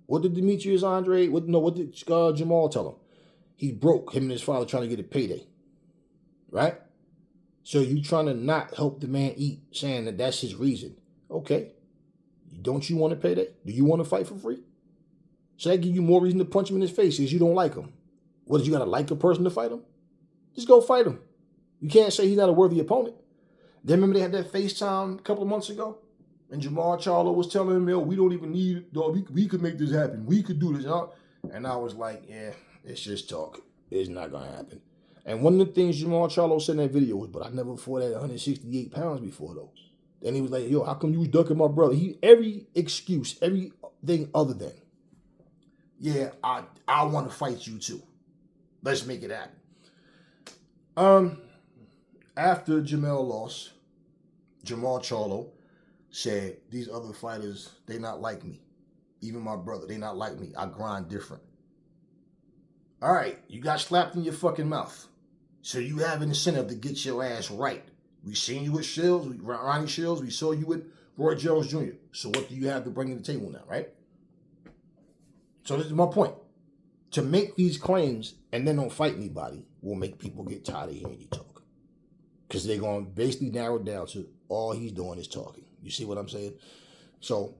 What did Demetrius Andre, what did Jermell tell him? He broke, him and his father trying to get a payday. Right? So you trying to not help the man eat, saying that that's his reason. Okay. Don't you want a payday? Do you want to fight for free? Should I give you more reason to punch him in his face because you don't like him? What, you got to like a person to fight him? Just go fight him. You can't say he's not a worthy opponent. Then remember they had that FaceTime a couple of months ago? And Jermell Charlo was telling him, yo, we don't even need it, dog. We could make this happen. We could do this. And I was like, yeah, it's just talk. It's not going to happen. And one of the things Jermell Charlo said in that video was, but I never fought at 168 pounds before, though. Then he was like, yo, how come you was ducking my brother? Every excuse, everything other than, yeah, I want to fight you too. Let's make it happen. After Jermell lost, Jermell Charlo said, these other fighters, they not like me. Even my brother, they not like me. I grind different. All right, you got slapped in your fucking mouth. So you have an incentive to get your ass right. We seen you with Shields, Ronnie Shields. We saw you with Roy Jones Jr. So what do you have to bring to the table now, right? So this is my point. To make these claims and then don't fight anybody will make people get tired of hearing you talk. Because they're going to basically narrow it down to all he's doing is talking. You see what I'm saying? So,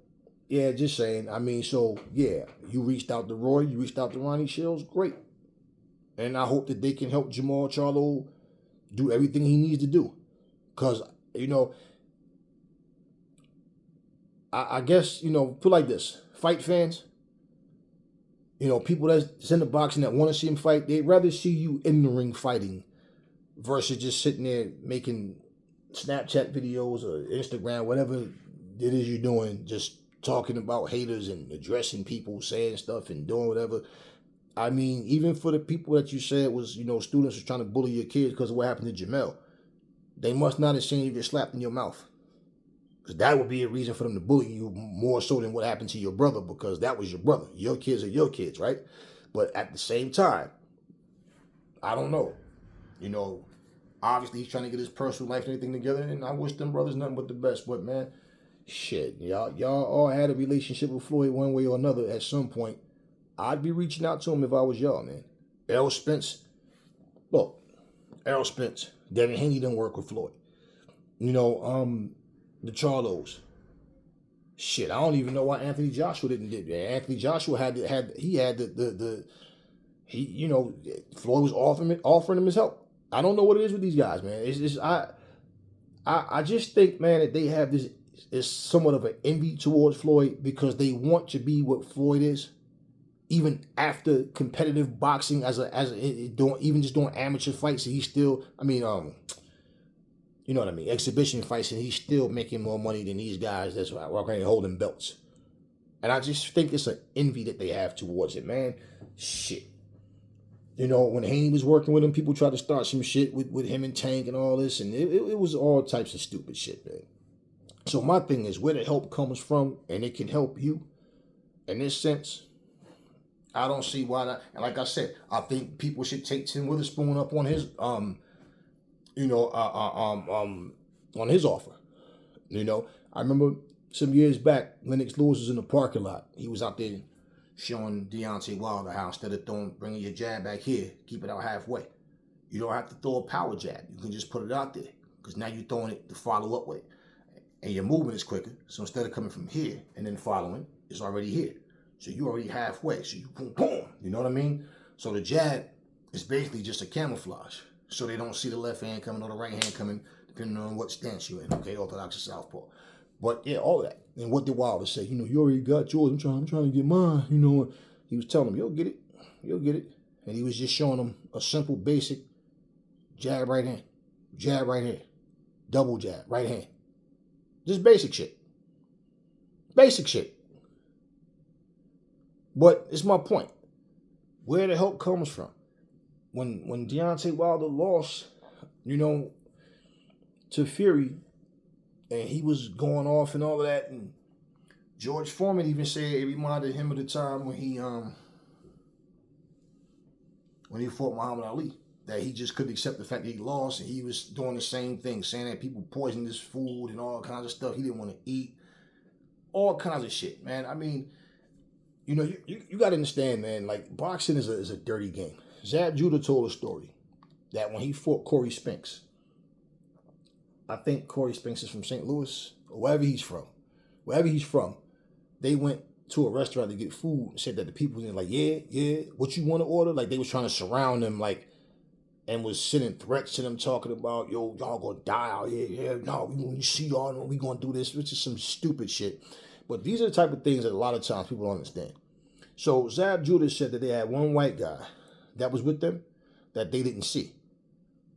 yeah, just saying. I mean, so, yeah, you reached out to Roy. You reached out to Ronnie Shields. Great. And I hope that they can help Jermell Charlo do everything he needs to do. Because, I guess, put like this. Fight fans, people that's in the boxing that want to see him fight, they'd rather see you in the ring fighting versus just sitting there making Snapchat videos or Instagram, whatever it is you're doing, just talking about haters and addressing people, saying stuff and doing whatever. I mean, even for the people that you said was, students was trying to bully your kids because of what happened to Jermell, they must not have seen you get slapped in your mouth. Because that would be a reason for them to bully you more so than what happened to your brother, because that was your brother. Your kids are your kids, right? But at the same time, I don't know. Obviously he's trying to get his personal life and everything together, and I wish them brothers nothing but the best. But man, shit, y'all all had a relationship with Floyd one way or another at some point. I'd be reaching out to him if I was y'all, man. Errol Spence, Devin Haney didn't work with Floyd. The Charlos. Shit, I don't even know why Anthony Joshua didn't do that. Anthony Joshua Floyd was offering him his help. I don't know what it is with these guys, man. It's just I just think, man, that they have this is somewhat of an envy towards Floyd because they want to be what Floyd is, even after competitive boxing even just doing amateur fights. And he's still, exhibition fights, and he's still making more money than these guys that's walking around holding belts. And I just think it's an envy that they have towards it, man. Shit. When Haney was working with him, people tried to start some shit with him and Tank and all this, and it was all types of stupid shit, man. So my thing is, where the help comes from, and it can help you, in this sense, I don't see why not. And like I said, I think people should take Tim Witherspoon up on his on his offer. I remember some years back, Lennox Lewis was in the parking lot. He was out there showing Deontay Wilder how instead of bringing your jab back here, keep it out halfway. You don't have to throw a power jab. You can just put it out there because now you're throwing it to follow up with it. And your movement is quicker. So instead of coming from here and then following, it's already here. So you're already halfway. So you boom, boom. You know what I mean? So the jab is basically just a camouflage. So they don't see the left hand coming or the right hand coming, depending on what stance you're in. Okay, orthodox or southpaw. But yeah, all that. And what did Wilder say? You already got yours. I'm trying to get mine. He was telling him, you'll get it. And he was just showing him a simple, basic jab right hand, double jab, right hand. Just basic shit. But it's my point. Where the help comes from. When Deontay Wilder lost, to Fury, and he was going off and all of that, and George Foreman even said it reminded him of the time when he fought Muhammad Ali. that he just couldn't accept the fact that he lost, and he was doing the same thing, saying that people poisoned his food and all kinds of stuff he didn't want to eat. All kinds of shit, man. I mean, you got to understand, man, like, boxing is a dirty game. Zab Judah told a story that when he fought Corey Spinks, I think Corey Spinks is from St. Louis, or wherever he's from, they went to a restaurant to get food and said that the people were like, yeah, what you want to order? Like, they was trying to surround them, like, and was sending threats to them, talking about, yo, y'all gonna die out here. Yeah, no, we see y'all, we gonna do this, which is some stupid shit. But these are the type of things that a lot of times people don't understand. So Zab Judah said that they had one white guy that was with them that they didn't see.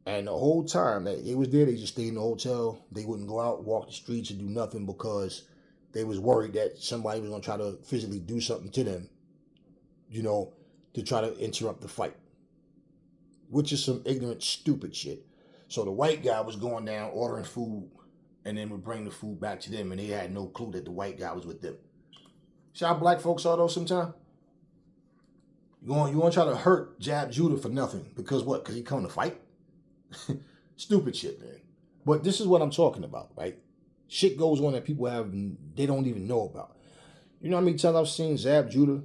And the whole time that he was there, they just stayed in the hotel. They wouldn't go out, walk the streets, and do nothing because they was worried that somebody was going to try to physically do something to them, to try to interrupt the fight. Which is some ignorant, stupid shit. So the white guy was going down, ordering food, and then would bring the food back to them, and they had no clue that the white guy was with them. See how black folks are, though, sometimes? You want to try to hurt Zab Judah for nothing. Because what? Because he come to fight? Stupid shit, man. But this is what I'm talking about, right? Shit goes on that people they don't even know about. You know how many times I've seen Zab Judah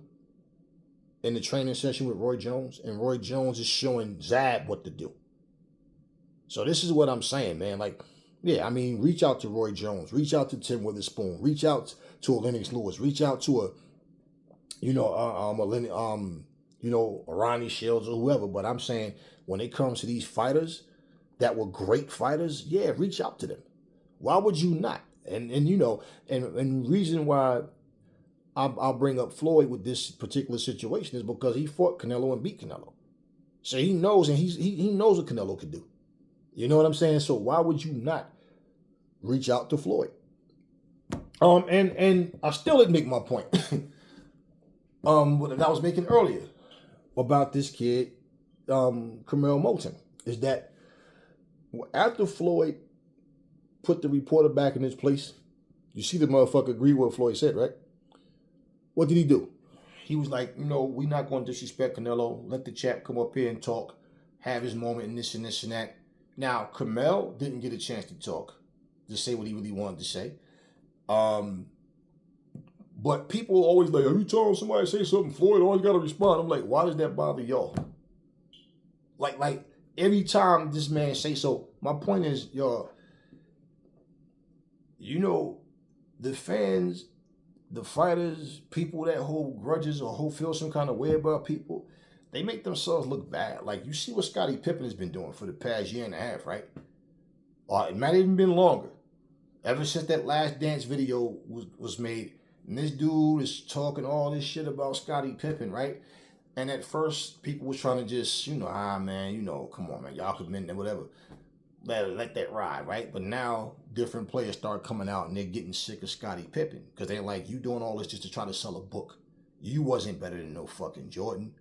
in the training session with Roy Jones, and Roy Jones is showing Zab what to do. So this is what I'm saying, man. Like, yeah, I mean, reach out to Roy Jones, reach out to Tim Witherspoon, reach out to a Lennox Lewis, reach out to Ronnie Shields or whoever. But I'm saying when it comes to these fighters that were great fighters, yeah, reach out to them. Why would you not? And reason why I'll bring up Floyd with this particular situation is because he fought Canelo and beat Canelo. So he knows, and he knows what Canelo could do. You know what I'm saying? So why would you not reach out to Floyd? And I still didn't make my point. What I was making earlier about this kid, Jermell Moulton, is that after Floyd put the reporter back in his place, you see the motherfucker agree with what Floyd said, right? What did he do? He was like, we're not going to disrespect Canelo. Let the chap come up here and talk, have his moment and this and this and that. Now, Jermell didn't get a chance to talk, to say what he really wanted to say. But people always like, every time somebody say something, Floyd always got to respond. I'm like, why does that bother y'all? Like every time this man say so. My point is, y'all, the fans, the fighters, people that hold grudges or feel some kind of way about people, they make themselves look bad. Like, you see what Scottie Pippen has been doing for the past year and a half, right? Or it might have even been longer. Ever since that Last Dance video was made, and this dude is talking all this shit about Scottie Pippen, right? And at first, people was trying to just, come on, man, y'all could admit that, whatever. Let that ride, right? But now, different players start coming out, and they're getting sick of Scottie Pippen. Because they're like, you doing all this just to try to sell a book. You wasn't better than no fucking Jordan.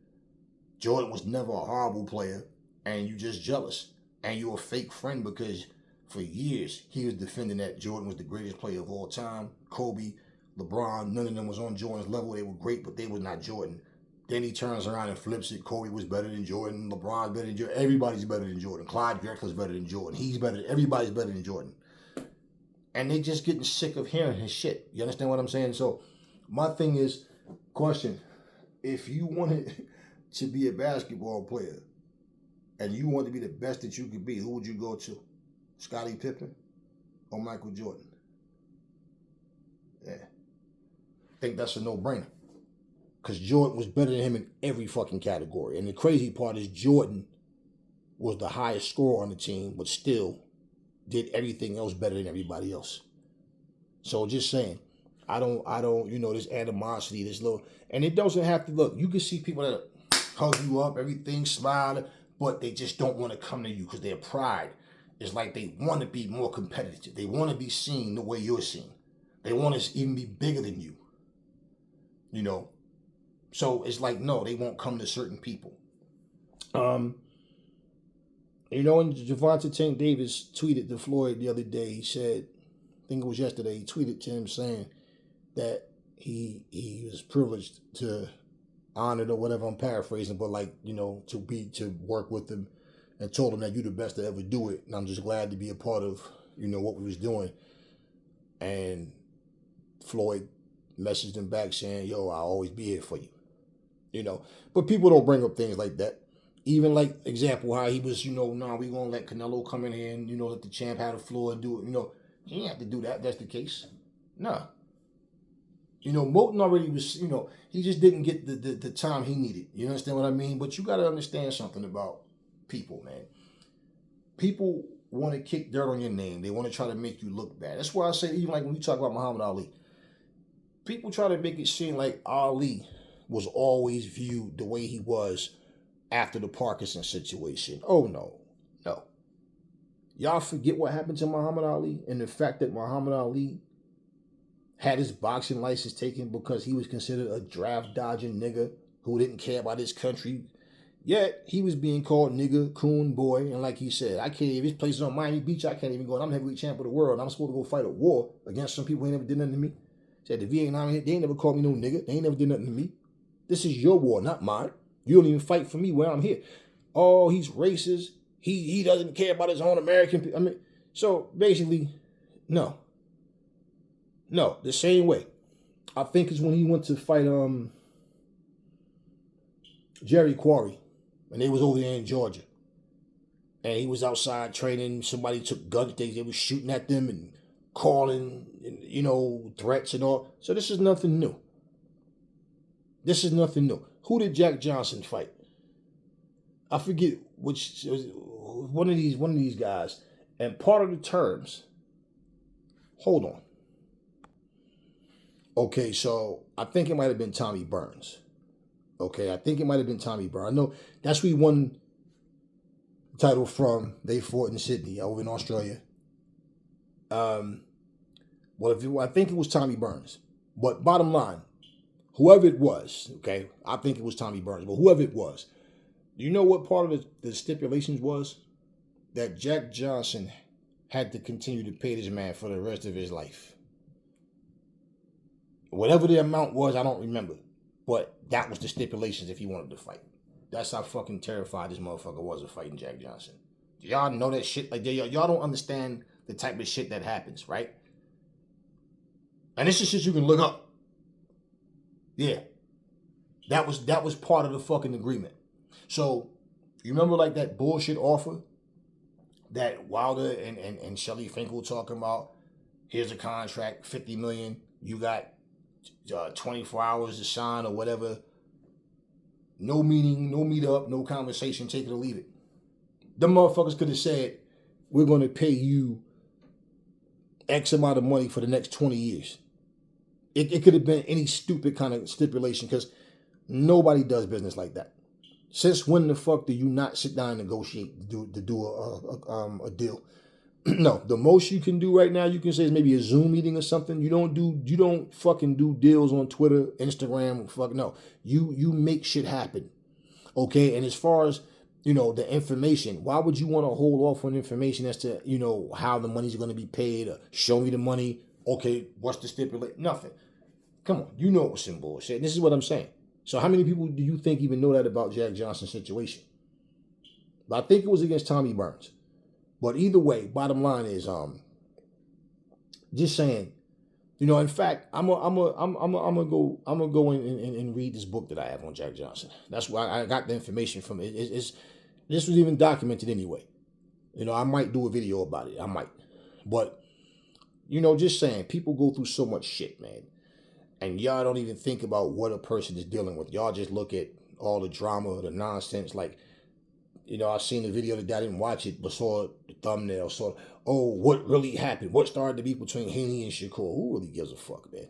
Jordan was never a horrible player, and you just jealous. And you a fake friend because for years, he was defending that Jordan was the greatest player of all time. Kobe, LeBron, none of them was on Jordan's level. They were great, but they was not Jordan. Then he turns around and flips it. Kobe was better than Jordan. LeBron's better than Jordan. Everybody's better than Jordan. Clyde Drexler's better than Jordan. Everybody's better than Jordan. And they just getting sick of hearing his shit. You understand what I'm saying? So my thing is, question, if you wanted to be a basketball player and you want to be the best that you could be, who would you go to? Scottie Pippen or Michael Jordan? Yeah. I think that's a no-brainer. Because Jordan was better than him in every fucking category. And the crazy part is Jordan was the highest scorer on the team, but still did everything else better than everybody else. So just saying, I don't, this animosity, this little, and it doesn't have to look, you can see people that hug you up, everything, smile, but they just don't want to come to you because their pride is like they want to be more competitive. They want to be seen the way you're seen. They want to even be bigger than you. So it's like, no, they won't come to certain people. And Gervonta Tank Davis tweeted to Floyd the other day. He said, I think it was yesterday, he tweeted to him saying that he was privileged to honor or whatever, I'm paraphrasing, but to work with him and told him that you're the best to ever do it, and I'm just glad to be a part of, what we was doing. And Floyd messaged him back saying, yo, I'll always be here for you. But people don't bring up things like that. Even like example how he was, nah, we gonna let Canelo come in here and, let the champ have the floor and do it. He didn't have to do that. That's the case. Nah. Moulton already was, he just didn't get the time he needed. You understand what I mean? But you got to understand something about people, man. People want to kick dirt on your name. They want to try to make you look bad. That's why I say, even like when you talk about Muhammad Ali, people try to make it seem like Ali was always viewed the way he was after the Parkinson situation. Oh, no. Y'all forget what happened to Muhammad Ali and the fact that Muhammad Ali had his boxing license taken because he was considered a draft-dodging nigga who didn't care about his country. Yet, he was being called nigga, coon, boy, and like he said, I can't, if his place is on Miami Beach, I can't even go, and I'm the heavyweight champ of the world, and I'm supposed to go fight a war against some people who ain't never did nothing to me. Said the Vietnam, they ain't never called me no nigga, they ain't never did nothing to me. This is your war, not mine. You don't even fight for me where I'm here. Oh, he's racist. He doesn't care about his own American people. I mean, so basically, no. The same way. I think it's when he went to fight Jerry Quarry, and they was over there in Georgia. And he was outside training. Somebody took guns. They was shooting at them and calling, threats and all. So this is nothing new. Who did Jack Johnson fight? I forget which, one of these guys. And part of the terms, hold on. Okay, so I think it might have been Tommy Burns. I know that's who he won the title from. They fought in Sydney, over in Australia. I think it was Tommy Burns. But bottom line, whoever it was, I think it was Tommy Burns, but whoever it was, do you know what part of the stipulations was? That Jack Johnson had to continue to pay this man for the rest of his life. Whatever the amount was, I don't remember. But that was the stipulations if he wanted to fight. That's how fucking terrified this motherfucker was of fighting Jack Johnson. Y'all know that shit? Like, y'all don't understand the type of shit that happens, right? And this is shit you can look up. Yeah. That was part of the fucking agreement. So, you remember like that bullshit offer that Wilder and Shelly Finkel talking about? Here's a contract, $50 million. You got 24 hours to sign or whatever. No meeting, no meet up, no conversation, take it or leave it. Them motherfuckers could have said, we're going to pay you X amount of money for the next 20 years. It could have been any stupid kind of stipulation because nobody does business like that. Since when the fuck do you not sit down and negotiate to do a deal? No, the most you can do right now, you can say is maybe a Zoom meeting or something. You don't fucking do deals on Twitter, Instagram, fuck no. You make shit happen. Okay, and as far as the information, why would you want to hold off on information as to how the money's going to be paid? Or show me the money. Okay, what's the stipulation? Nothing. Come on, it was some bullshit. This is what I'm saying. So how many people do you think even know that about Jack Johnson's situation? But I think it was against Tommy Burns. But either way, bottom line is, just saying, in fact, I'm gonna go and read this book that I have on Jack Johnson. That's why I got the information from it. This was even documented anyway. I might do a video about it. I might, but just saying, people go through so much shit, man, and y'all don't even think about what a person is dealing with. Y'all just look at all the drama, the nonsense, like. I seen the video that I didn't watch it, but saw the thumbnail, what really happened? What started the beef between Haney and Shakur? Who really gives a fuck, man?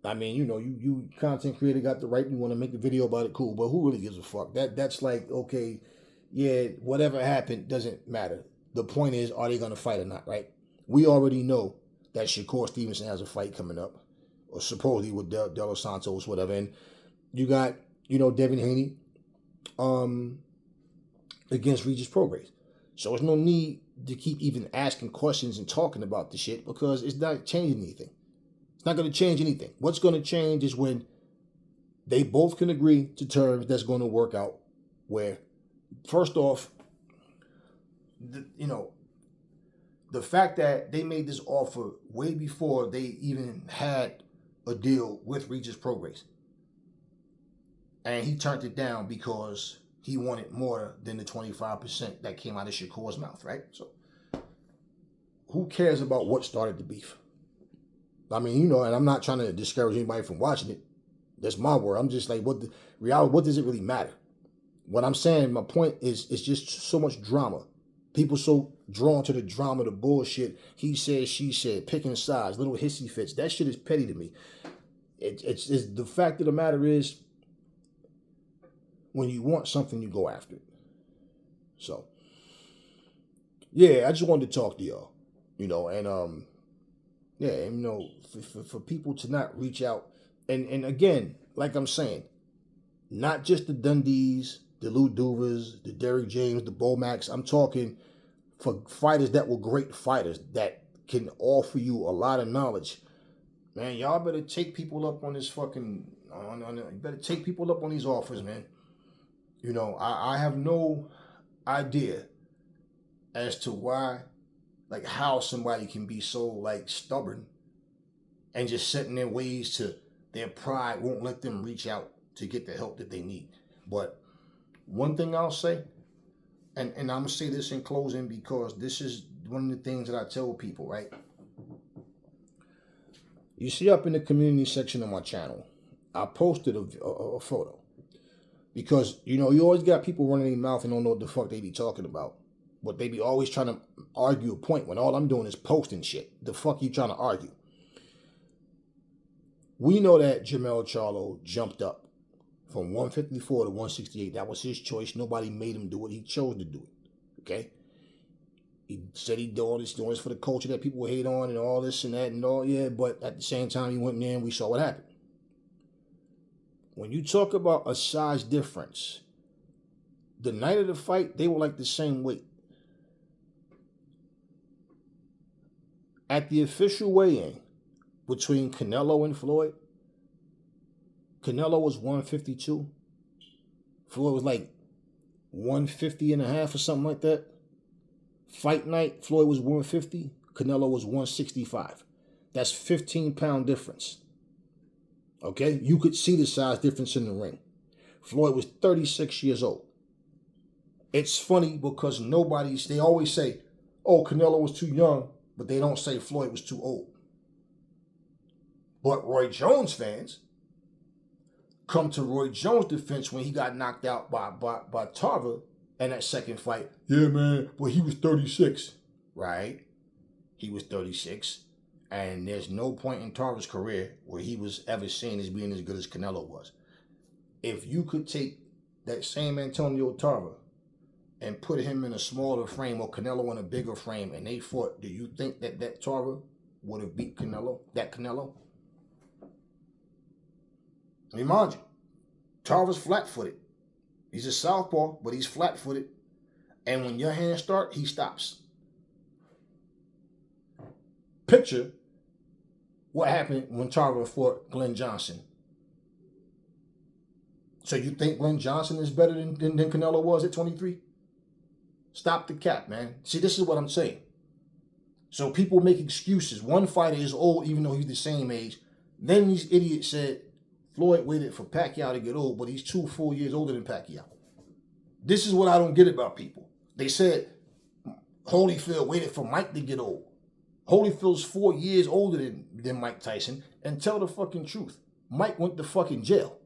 I mean, you content creator got the right, you want to make a video about it, cool, but who really gives a fuck? That's like, okay, yeah, whatever happened doesn't matter. The point is, are they going to fight or not, right? We already know that Shakur Stevenson has a fight coming up, or supposedly with De Los Santos, whatever, and you got, Devin Haney, against Regis Prograis. So there's no need to keep even asking questions and talking about the shit because it's not changing anything. It's not going to change anything. What's going to change is when they both can agree to terms that's going to work out where, first off, the fact that they made this offer way before they even had a deal with Regis Prograis. And he turned it down because he wanted more than the 25% that came out of Shakur's mouth, right? So who cares about what started the beef? I mean, and I'm not trying to discourage anybody from watching it. That's my word. I'm just like, what does it really matter? What I'm saying, my point is, it's just so much drama. People so drawn to the drama, the bullshit. He said, she said, picking sides, little hissy fits. That shit is petty to me. It's the fact of the matter is, when you want something, you go after it. So, yeah, I just wanted to talk to y'all, and for people to not reach out, and again, like I'm saying, not just the Dundees, the Lou Duvers, the Derrick James, the Bo Max. I'm talking for fighters that were great fighters that can offer you a lot of knowledge. Man, y'all better take people up on this fucking, you better take people up on these offers, man. I have no idea as to why, like how somebody can be so like stubborn and just set in their ways to their pride won't let them reach out to get the help that they need. But one thing I'll say, and I'm going to say this in closing because this is one of the things that I tell people, right? You see up in the community section of my channel, I posted a photo. Because, you always got people running their mouth and don't know what the fuck they be talking about. But they be always trying to argue a point when all I'm doing is posting shit. The fuck you trying to argue? We know that Jermell Charlo jumped up from 154 to 168. That was his choice. Nobody made him do it. He chose to do it. Okay? He said he doing this for the culture that people hate on and all this and that and all. Yeah, but at the same time, he went in there and we saw what happened. When you talk about a size difference, the night of the fight, they were like the same weight. At the official weigh-in between Canelo and Floyd, Canelo was 152. Floyd was like 150 and a half or something like that. Fight night, Floyd was 150. Canelo was 165. That's 15-pound difference. Okay? You could see the size difference in the ring. Floyd was 36 years old. It's funny because they always say, oh, Canelo was too young, but they don't say Floyd was too old. But Roy Jones fans come to Roy Jones' defense when he got knocked out by Tarver in that second fight. Yeah, man, but he was 36. Right? He was 36. And there's no point in Tarver's career where he was ever seen as being as good as Canelo was. If you could take that same Antonio Tarver and put him in a smaller frame or Canelo in a bigger frame and they fought, do you think that Tarver would have beat Canelo? I mean, mind you, Tarver's flat-footed. He's a southpaw, but he's flat-footed. And when your hands start, he stops. Picture what happened when Tarver fought Glenn Johnson. So you think Glenn Johnson is better than Canelo was at 23? Stop the cap, man. See, this is what I'm saying. So people make excuses. One fighter is old even though he's the same age. Then these idiots said Floyd waited for Pacquiao to get old, but he's 2 full years older than Pacquiao. This is what I don't get about people. They said Holyfield waited for Mike to get old. Holyfield's 4 years older than Mike Tyson, and tell the fucking truth. Mike went to fucking jail.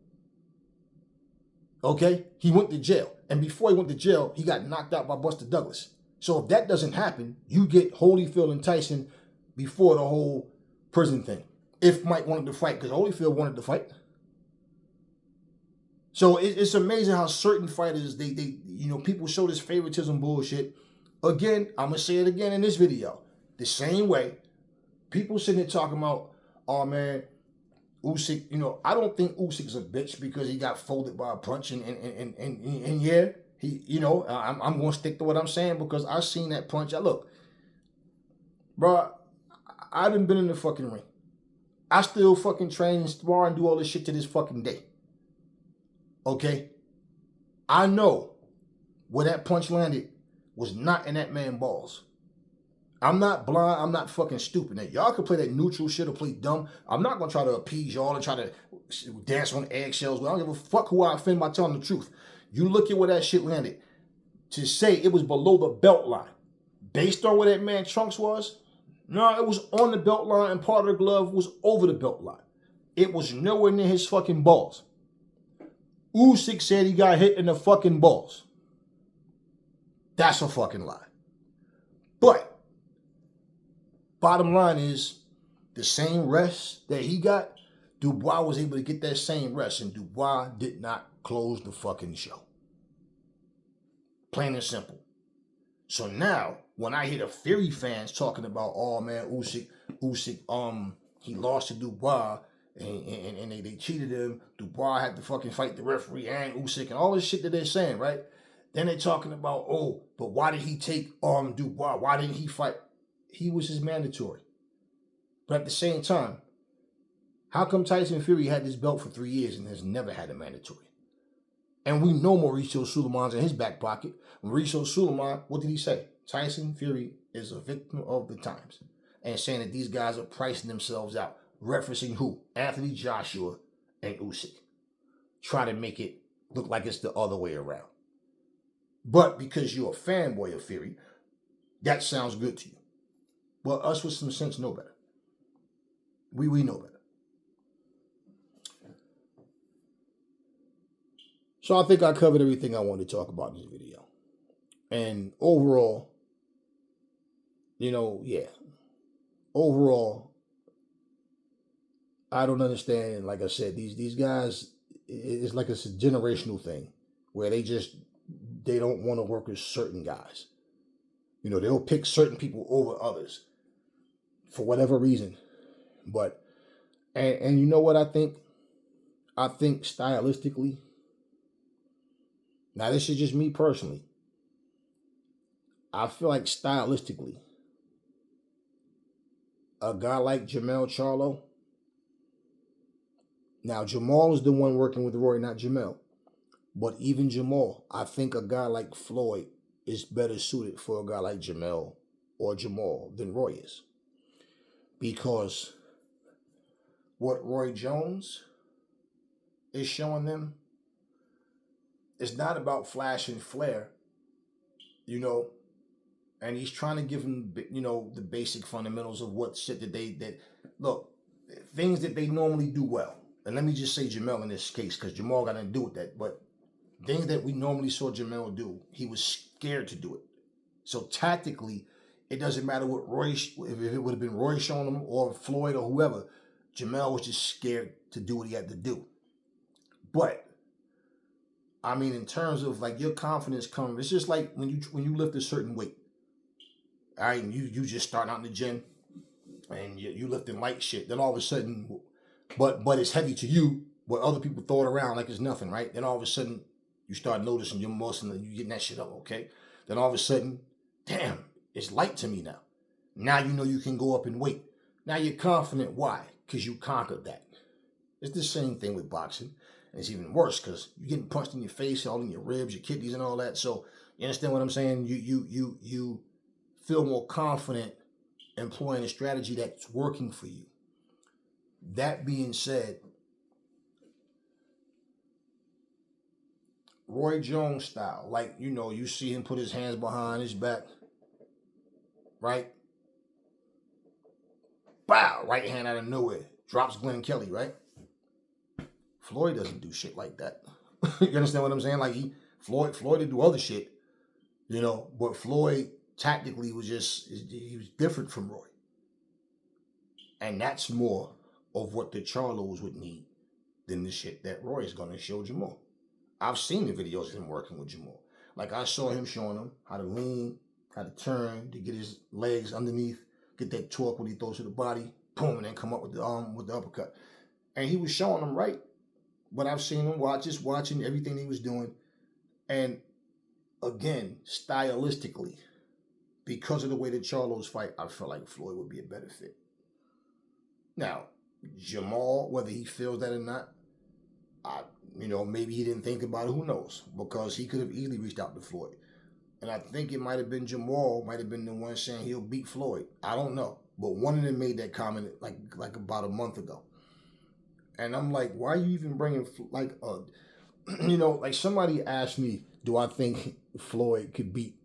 Okay? He went to jail. And before he went to jail, he got knocked out by Buster Douglas. So if that doesn't happen, you get Holyfield and Tyson before the whole prison thing. If Mike wanted to fight, because Holyfield wanted to fight. So it's amazing how certain fighters, they people show this favoritism bullshit. Again, I'm going to say it again in this video. The same way, people sitting there talking about, oh man, Usyk, I don't think Usyk's a bitch because he got folded by a punch and yeah, I'm going to stick to what I'm saying because I seen that punch. Look, bro, I haven't been in the fucking ring. I still fucking train and spar and do all this shit to this fucking day. Okay? I know where that punch landed was not in that man's balls. I'm not blind. I'm not fucking stupid. Now, y'all can play that neutral shit or play dumb. I'm not going to try to appease y'all and try to dance on eggshells. Well, I don't give a fuck who I offend by telling the truth. You look at where that shit landed. To say it was below the belt line, based on where that man Trunks was, no, it was on the belt line and part of the glove was over the belt line. It was nowhere near his fucking balls. Usyk said he got hit in the fucking balls. That's a fucking lie. But bottom line is, the same rest that he got, Dubois was able to get that same rest, and Dubois did not close the fucking show. Plain and simple. So now, when I hear the Fury fans talking about, oh man, Usyk, he lost to Dubois, and they cheated him. Dubois had to fucking fight the referee and Usyk and all this shit that they're saying, right? Then they're talking about, oh, but why did he take Dubois? Why didn't he fight? He was his mandatory. But at the same time, how come Tyson Fury had this belt for 3 years and has never had a mandatory? And we know Mauricio Sulaiman's in his back pocket. Mauricio Sulaiman, what did he say? Tyson Fury is a victim of the times. And saying that these guys are pricing themselves out. Referencing who? Anthony Joshua and Usyk. Try to make it look like it's the other way around. But because you're a fanboy of Fury, that sounds good to you. But us with some sense know better. We know better. So I think I covered everything I wanted to talk about in this video. And overall, overall, I don't understand. Like I said, these guys, it's like it's a generational thing where they don't want to work with certain guys. They'll pick certain people over others for whatever reason. But, and you know what I think? I think stylistically, now this is just me personally, I feel like stylistically, a guy like Jermell Charlo, now Jamal is the one working with Roy, not Jermell. But even Jamal, I think a guy like Floyd is better suited for a guy like Jermell or Jamal than Roy is. Because what Roy Jones is showing them, it's not about flash and flare, and he's trying to give them, the basic fundamentals of what shit that look, things that they normally do well. And let me just say Jermell in this case, because Jamal got nothing to do with that, but things that we normally saw Jermell do, he was scared to do it. So tactically, it doesn't matter what Roy, if it would have been Roy showing him or Floyd or whoever, Jermell was just scared to do what he had to do. But I mean, in terms of like your confidence coming, it's just like when you lift a certain weight. All right, and you just starting out in the gym and you lifting light shit. Then all of a sudden, but it's heavy to you, but other people throw it around like it's nothing, right? Then all of a sudden, you start noticing your muscle and you getting that shit up, okay? Then all of a sudden, damn, it's light to me now. Now you know you can go up in weight. Now you're confident. Why? Because you conquered that. It's the same thing with boxing. And it's even worse because you're getting punched in your face, all in your ribs, your kidneys, and all that. So you understand what I'm saying? You feel more confident employing a strategy that's working for you. That being said, Roy Jones style, like, you see him put his hands behind his back, right? Bow, right hand out of nowhere, drops Glenn Kelly, right? Floyd doesn't do shit like that. You understand what I'm saying? Like Floyd would do other shit, but Floyd tactically he was different from Roy. And that's more of what the Charlos would need than the shit that Roy is going to show Jamal. I've seen the videos of him working with Jamal. Like I saw him showing him how to lean, how to turn, to get his legs underneath, get that torque when he throws to the body, boom, and then come up with the uppercut. And he was showing them right. But I've seen him watching everything he was doing. And again, stylistically, because of the way the Charlos fight, I feel like Floyd would be a better fit. Now, Jamal, whether he feels that or not, maybe he didn't think about it, who knows? Because he could have easily reached out to Floyd. and I think it might have been Jermell, might have been the one saying he'll beat Floyd. I don't know. But one of them made that comment like about a month ago. And I'm like, why are you even bringing, like, like somebody asked me, do I think Floyd could beat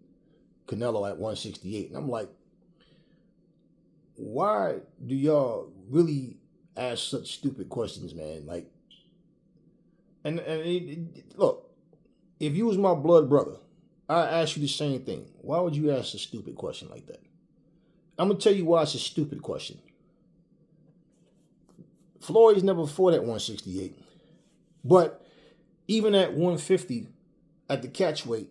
Canelo at 168? And I'm like, why do y'all really ask such stupid questions, man? Like, look, if you was my blood brother, I ask you the same thing. Why would you ask a stupid question like that? I'm going to tell you why it's a stupid question. Floyd's never fought at 168. But even at 150, at the catch weight,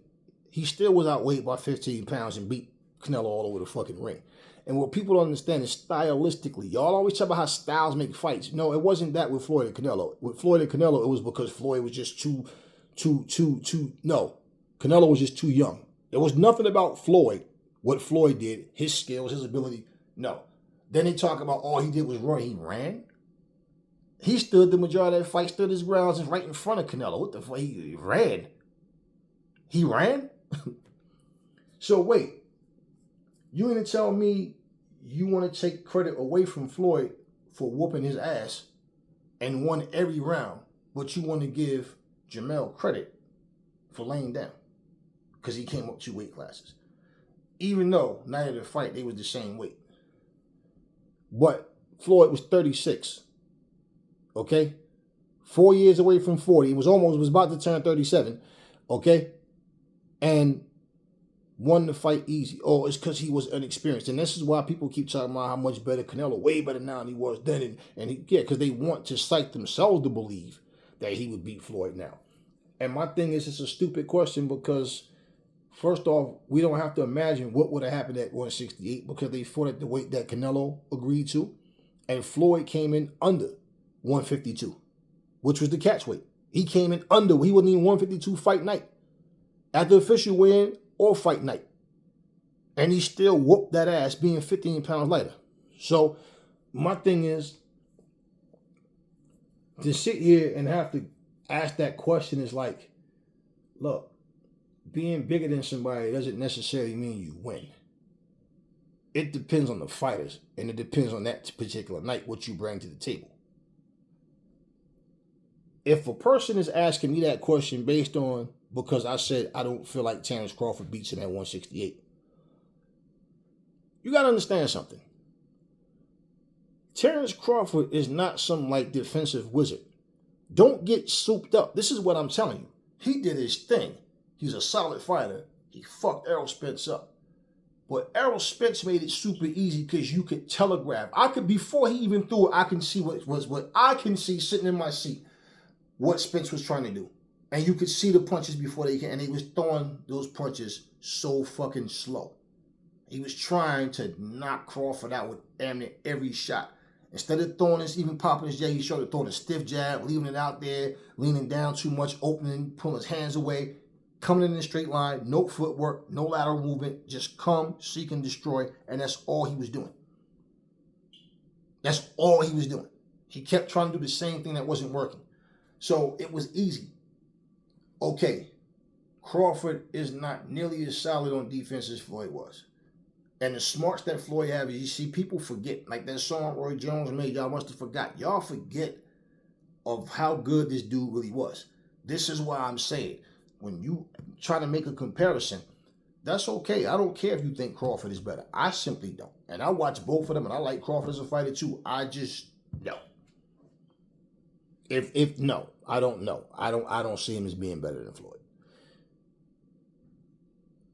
he still was outweighed by 15 pounds and beat Canelo all over the fucking ring. And what people don't understand is stylistically, y'all always talk about how styles make fights. No, it wasn't that with Floyd and Canelo. With Floyd and Canelo, it was because Floyd was just no. Canelo was just too young. There was nothing about Floyd, what Floyd did, his skills, his ability. No. Then they talk about all he did was run. He ran. He stood the majority of that fight, stood his grounds right in front of Canelo. What the fuck? He ran. He ran? So wait. You ain't tell me you want to take credit away from Floyd for whooping his ass and won every round, but you want to give Jermell credit for laying down because he came up 2 weight classes. Even though night of the fight, they was the same weight. But Floyd was 36. Okay? 4 years away from 40. He was about to turn 37. Okay? And won the fight easy. Oh, it's because he was inexperienced. And this is why people keep talking about how much better Canelo, way better now than he was then. Because they want to psych themselves to believe that he would beat Floyd now. And my thing is, it's a stupid question because, first off, we don't have to imagine what would have happened at 168 because they fought at the weight that Canelo agreed to. And Floyd came in under 152, which was the catch weight. He came in under. He wasn't even 152 fight night. At the official weigh-in or fight night. And he still whooped that ass being 15 pounds lighter. So my thing is, to sit here and have to ask that question is like, look, being bigger than somebody doesn't necessarily mean you win. It depends on the fighters, and it depends on that particular night, what you bring to the table. If a person is asking me that question based on, because I said I don't feel like Terrence Crawford beats him at 168, you got to understand something. Terrence Crawford is not some like defensive wizard. Don't get souped up. This is what I'm telling you. He did his thing. He's a solid fighter. He fucked Errol Spence up. But Errol Spence made it super easy because you could telegraph. Before he even threw it, I can see what I can see sitting in my seat, what Spence was trying to do. And you could see the punches before they came. And he was throwing those punches so fucking slow. He was trying to knock Crawford out with every shot. Instead of throwing this, even popping his jab, he started throwing a stiff jab, leaving it out there, leaning down too much, opening, pulling his hands away, coming in a straight line, no footwork, no lateral movement, just come, seek, and destroy, and that's all he was doing. That's all he was doing. He kept trying to do the same thing that wasn't working. So it was easy. Okay, Crawford is not nearly as solid on defense as Floyd was. And the smarts that Floyd have is, you see, people forget. Like that song Roy Jones made, y'all must have forgot. Y'all forget of how good this dude really was. This is why I'm saying, when you try to make a comparison, that's okay. I don't care if you think Crawford is better. I simply don't. And I watch both of them, and I like Crawford as a fighter too. I just no. No, I don't know. I don't see him as being better than Floyd.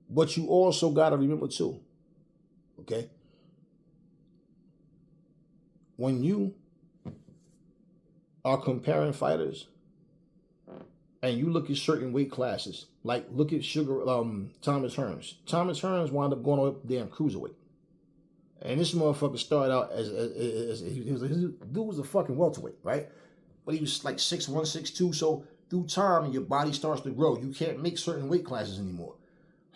But you also got to remember too, okay? When you are comparing fighters and you look at certain weight classes, like look at Thomas Hearns. Thomas Hearns wound up going up damn cruiserweight. And this motherfucker started out as dude was a fucking welterweight, right? But he was like 6'1", 6'2", so through time your body starts to grow. You can't make certain weight classes anymore.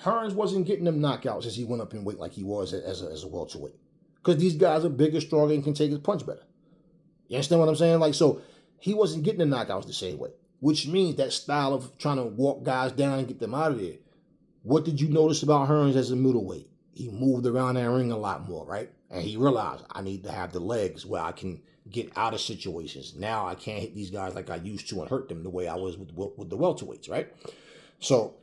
Hearns wasn't getting them knockouts as he went up in weight like he was as a welterweight. Because these guys are bigger, stronger, and can take his punch better. You understand what I'm saying? Like, so he wasn't getting the knockouts the same way. Which means that style of trying to walk guys down and get them out of there What did you notice about Hearns as a middleweight? He moved around that ring a lot more, right? And he realized, I need to have the legs where I can get out of situations. Now I can't hit these guys like I used to and hurt them the way I was with the welterweights, right? So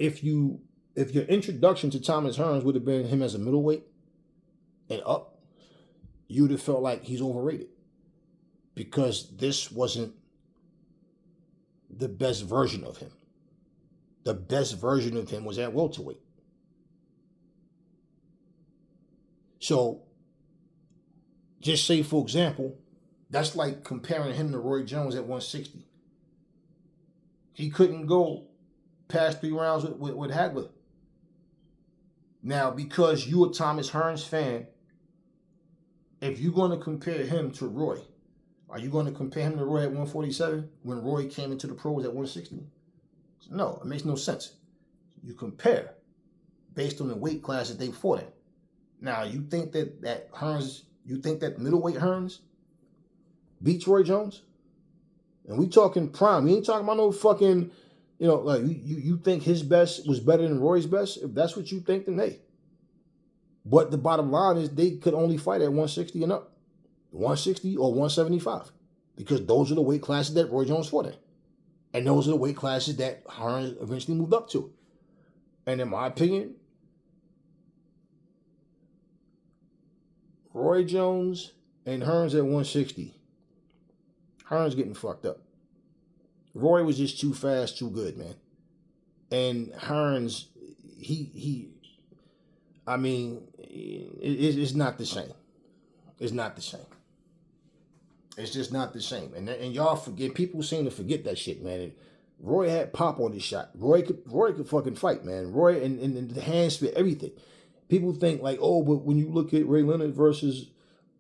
if your introduction to Thomas Hearns would have been him as a middleweight and up, you would have felt like he's overrated because this wasn't the best version of him. The best version of him was at welterweight. So, just say, for example, that's like comparing him to Roy Jones at 160. He couldn't go past 3 rounds with Hagler. Now, because you're a Thomas Hearns fan, if you're going to compare him to Roy, are you going to compare him to Roy at 147 when Roy came into the pros at 160? No, it makes no sense. You compare based on the weight class that they fought in. Now, you think that Hearns, you think that middleweight Hearns beats Roy Jones? And we talking prime. We ain't talking about no fucking, like you think his best was better than Roy's best? If that's what you think, then hey. But the bottom line is they could only fight at 160 and up. 160 or 175. Because those are the weight classes that Roy Jones fought in. And those are the weight classes that Hearns eventually moved up to. And in my opinion, Roy Jones and Hearns at 160. Hearns getting fucked up. Roy was just too fast, too good, man. And Hearns, it's not the same. It's not the same. It's just not the same. And y'all forget, people seem to forget that shit, man. And Roy had pop on his shot. Roy could fucking fight, man. Roy and the hand spit, everything. People think like, oh, but when you look at Ray Leonard versus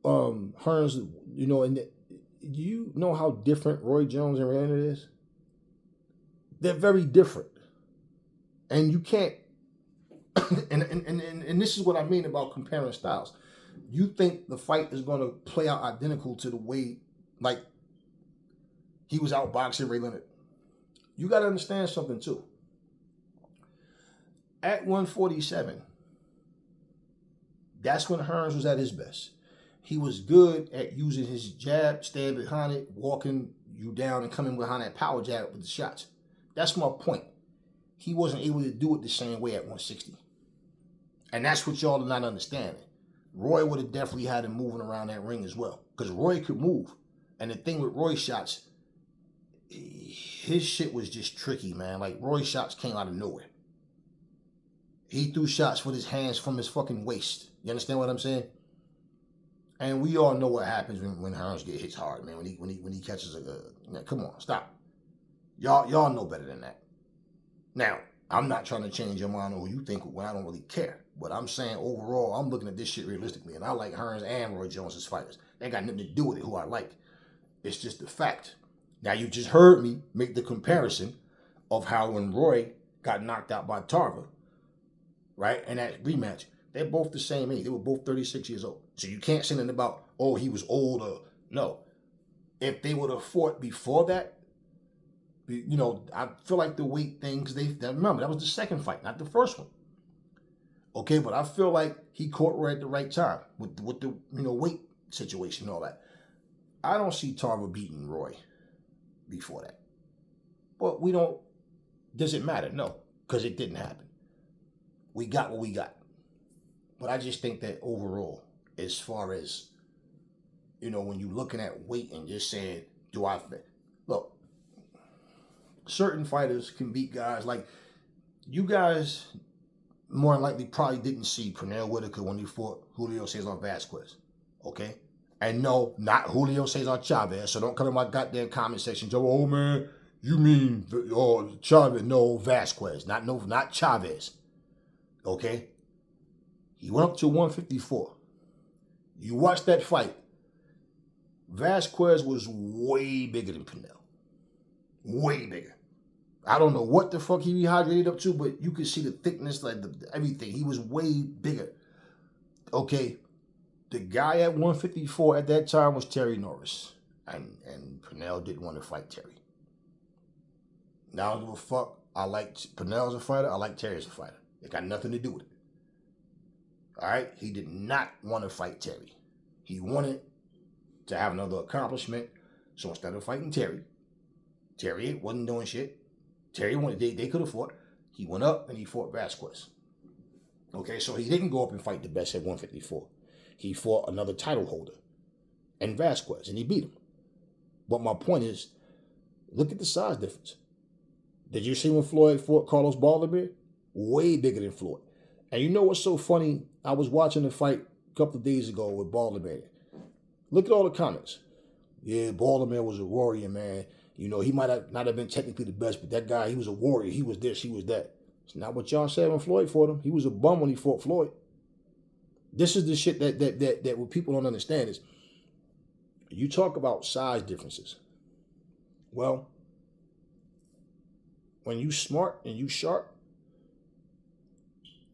Hearns, and you know how different Roy Jones and Ray Leonard is? They're very different. And you can't, and this is what I mean about comparing styles. You think the fight is going to play out identical to the way, like, he was outboxing Ray Leonard. You got to understand something, too. At 147, that's when Hearns was at his best. He was good at using his jab, staying behind it, walking you down and coming behind that power jab with the shots. That's my point. He wasn't able to do it the same way at 160. And that's what y'all are not understanding. Roy would have definitely had him moving around that ring as well. Because Roy could move. And the thing with Roy's shots, his shit was just tricky, man. Like, Roy's shots came out of nowhere. He threw shots with his hands from his fucking waist. You understand what I'm saying? And we all know what happens when Hearns get hits hard, man. When he catches come on, stop. Y'all know better than that. Now, I'm not trying to change your mind on who you think when I don't really care. But I'm saying overall, I'm looking at this shit realistically. And I like Hearns and Roy Jones as fighters. They ain't got nothing to do with it, who I like. It's just the fact. Now, you just heard me make the comparison of how when Roy got knocked out by Tarver, right, in that rematch, they're both the same age. They were both 36 years old. So you can't say nothing about, oh, he was older. No. If they would have fought before that, I feel like the weight thing, because remember, that was the second fight, not the first one. Okay, but I feel like he caught Roy at the right time with the weight situation and all that. I don't see Tarver beating Roy before that. But does it matter? No, because it didn't happen. We got what we got. But I just think that overall, as far as, when you're looking at weight and just saying, look, certain fighters can beat guys like, you guys more than likely probably didn't see Canelo Whitaker when he fought Julio Cesar Vasquez, okay? And no, not Julio Cesar Chavez, so don't come in my goddamn comment section, Joe, oh man, you mean Chavez? No, Vasquez, not Chavez, okay? He went up to 154. You watch that fight. Vasquez was way bigger than Canelo. Way bigger. I don't know what the fuck he rehydrated up to, but you could see the thickness, like everything. He was way bigger. Okay. The guy at 154 at that time was Terry Norris. And Canelo didn't want to fight Terry. Now I don't give a fuck. I like Canelo as a fighter. I like Terry as a fighter. It got nothing to do with it. All right? He did not want to fight Terry. He wanted to have another accomplishment. So instead of fighting Terry wasn't doing shit. Terry wanted, they could have fought. He went up and he fought Vasquez. Okay, so he didn't go up and fight the best at 154. He fought another title holder and Vasquez, and he beat him. But my point is, look at the size difference. Did you see when Floyd fought Carlos Balderbeer? Way bigger than Floyd. And you know what's so funny? I was watching the fight a couple of days ago with Balderbeer. Look at all the comments. Yeah, Balderbeer was a warrior, man. You know, he might have not have been technically the best, but that guy, he was a warrior. He was this, he was that. It's not what y'all said when Floyd fought him. He was a bum when he fought Floyd. This is the shit that what people don't understand is, you talk about size differences. Well, when you smart and you sharp,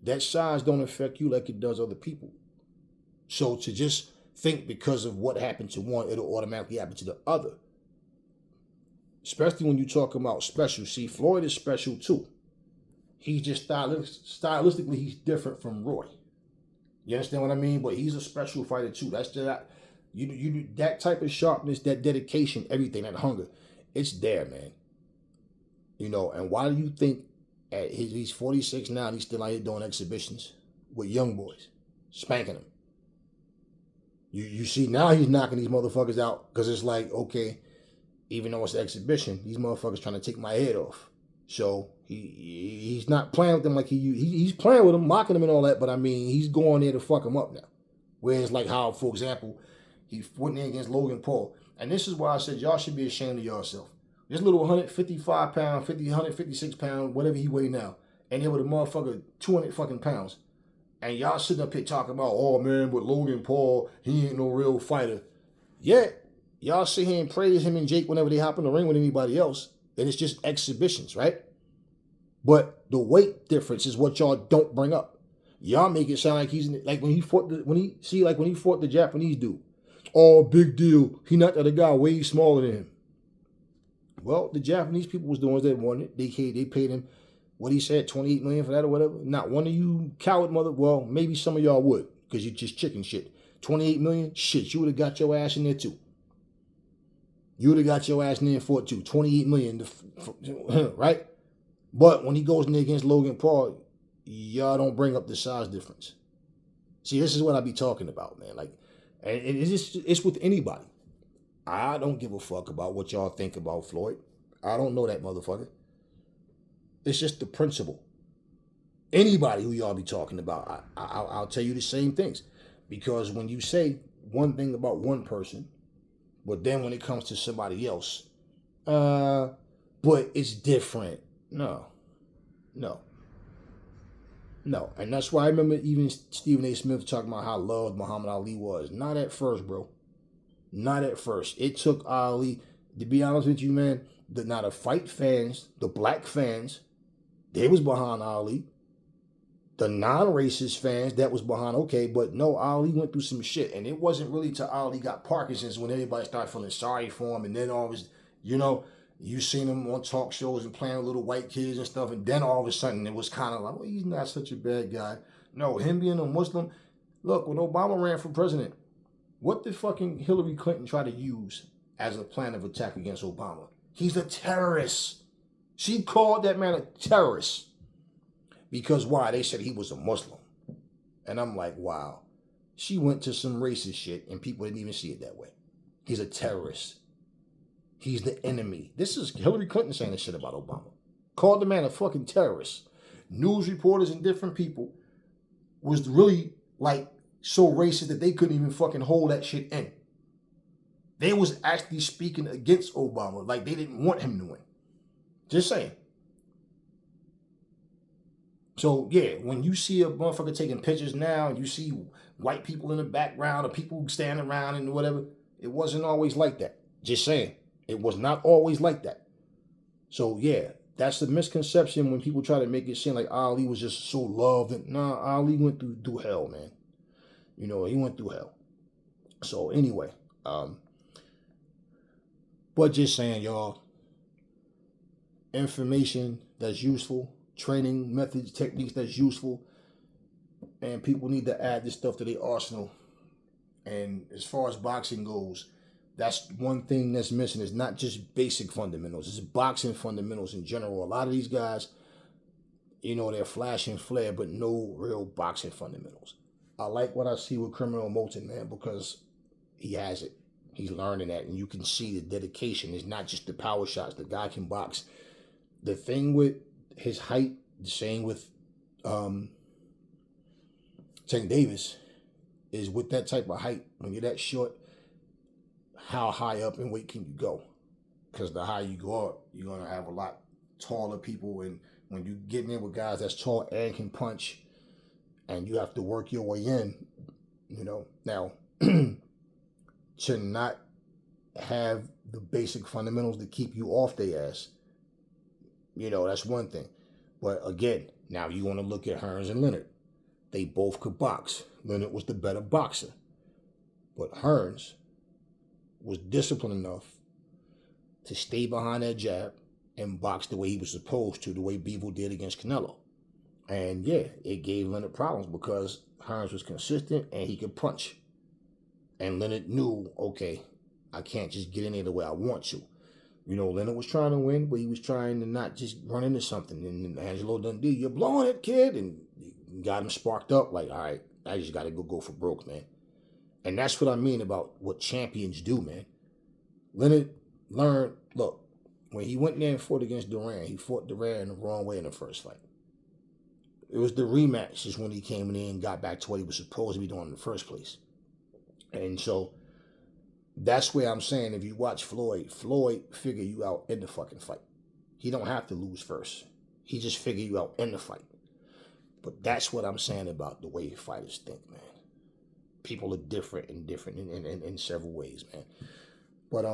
that size don't affect you like it does other people. So to just think because of what happened to one, it'll automatically happen to the other. Especially when you talk about special. See, Floyd is special too. He's just stylistically, he's different from Roy. You understand what I mean? But he's a special fighter too. That's that. You that type of sharpness, that dedication, everything, that hunger, it's there, man. You know, and why do you think at he's 46 now and he's still out here doing exhibitions with young boys, spanking them? You see now he's knocking these motherfuckers out because it's like, okay, even though it's an exhibition, these motherfuckers trying to take my head off. So he's not playing with them like he's playing with them, mocking them and all that, but I mean, he's going there to fuck them up now. Whereas like how, for example, he went in against Logan Paul. And this is why I said y'all should be ashamed of yourself. This little 155 pound, 156 pound, whatever he weigh now, and there with a motherfucker 200 fucking pounds. And y'all sitting up here talking about, oh man, but Logan Paul, he ain't no real fighter. Yeah, y'all sit here and praise him and Jake whenever they hop in the ring with anybody else. And it's just exhibitions, right? But the weight difference is what y'all don't bring up. Y'all make it sound like he's like when he fought the Japanese dude. Oh, big deal. He knocked out a guy way smaller than him. Well, the Japanese people was the ones that wanted it. They paid him, what he said, $28 million for that or whatever. Not one of you coward mother. Well, maybe some of y'all would, because you're just chicken shit. $28 million? Shit, you would have got your ass in there too. You would have got your ass in there for it too. $28 million, right? But when he goes in there against Logan Paul, y'all don't bring up the size difference. See, this is what I be talking about, man. Like, and it's with anybody. I don't give a fuck about what y'all think about Floyd. I don't know that motherfucker. It's just the principle. Anybody who y'all be talking about, I'll tell you the same things. Because when you say one thing about one person, but then when it comes to somebody else, but it's different. No. And that's why I remember even Stephen A. Smith talking about how loved Muhammad Ali was. Not at first, bro. Not at first. It took Ali, to be honest with you, man, the fight fans, the black fans, they was behind Ali. The non-racist fans, that was behind, okay, but no, Ali went through some shit. And it wasn't really till Ali got Parkinson's when everybody started feeling sorry for him. And then all of his, you seen him on talk shows and playing with little white kids and stuff. And then all of a sudden it was kind of like, well, he's not such a bad guy. No, him being a Muslim. Look, when Obama ran for president, what did fucking Hillary Clinton try to use as a plan of attack against Obama? He's a terrorist. She called that man a terrorist. Because why? They said he was a Muslim. And I'm like, wow. She went to some racist shit and people didn't even see it that way. He's a terrorist. He's the enemy. This is Hillary Clinton saying this shit about Obama. Called the man a fucking terrorist. News reporters and different people was really like so racist that they couldn't even fucking hold that shit in. They was actually speaking against Obama like they didn't want him to win. Just saying. So, yeah, when you see a motherfucker taking pictures now and you see white people in the background or people standing around and whatever, it wasn't always like that. Just saying. It was not always like that. So, yeah, that's the misconception when people try to make it seem like Ali was just so loved. And nah, Ali went through hell, man. He went through hell. So, anyway, but just saying, y'all, information that's useful, training methods, techniques that's useful, and people need to add this stuff to their arsenal. And as far as boxing goes, that's one thing that's missing. It's not just basic fundamentals. It's boxing fundamentals in general. A lot of these guys, they're flash and flare, but no real boxing fundamentals. I like what I see with Criminal Moulton, man, because he has it. He's learning that, and you can see the dedication. It's not just the power shots. The guy can box. The thing with his height, the same with Tank Davis, is with that type of height, when you're that short, how high up in weight can you go? Because the higher you go up, you're going to have a lot taller people, and when you get in with guys that's tall and can punch, and you have to work your way in, Now, to not have the basic fundamentals to keep you off their ass, that's one thing. But again, now you want to look at Hearns and Leonard. They both could box. Leonard was the better boxer. But Hearns was disciplined enough to stay behind that jab and box the way he was supposed to, the way Bivol did against Canelo. And yeah, it gave Leonard problems because Hearns was consistent and he could punch. And Leonard knew, okay, I can't just get in there the way I want to. Leonard was trying to win, but he was trying to not just run into something. And Angelo Dundee, you're blowing it, kid. And got him sparked up like, all right, I just got to go for broke, man. And that's what I mean about what champions do, man. Leonard learned, look, when he went there and fought against Duran, he fought Duran the wrong way in the first fight. It was the rematch is when he came in and got back to what he was supposed to be doing in the first place. And so that's where I'm saying, if you watch Floyd figure you out in the fucking fight. He don't have to lose first. He just figure you out in the fight. But that's what I'm saying about the way fighters think, man. People are different in several ways, man. But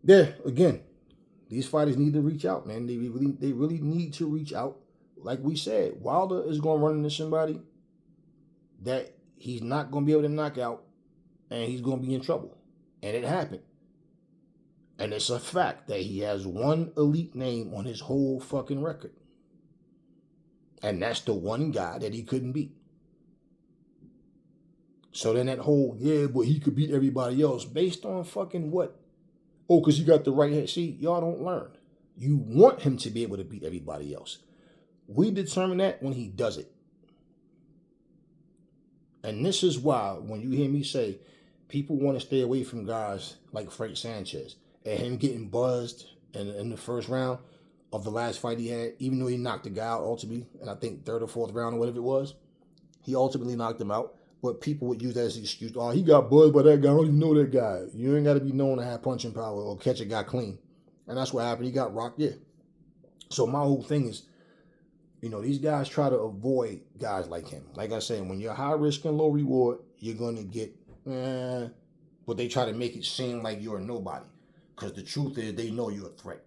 yeah, again, these fighters need to reach out, man. They really need to reach out. Like we said, Wilder is going to run into somebody that he's not going to be able to knock out, and he's going to be in trouble. And it happened. And it's a fact that he has one elite name on his whole fucking record. And that's the one guy that he couldn't beat. So then that whole, yeah, but he could beat everybody else. Based on fucking what? Oh, because he got the right hand. See, y'all don't learn. You want him to be able to beat everybody else. We determine that when he does it. And this is why when you hear me say people want to stay away from guys like Frank Sanchez and him getting buzzed in the first round of the last fight he had, even though he knocked the guy out ultimately, and I think third or fourth round or whatever it was, he ultimately knocked him out. But people would use that as an excuse. Oh, he got buzzed by that guy. I don't even know that guy. You ain't got to be known to have punching power or catch a guy clean. And that's what happened. He got rocked, yeah. So my whole thing is, these guys try to avoid guys like him. Like I said, when you're high risk and low reward, you're going to get, but they try to make it seem like you're a nobody. Because the truth is, they know you're a threat.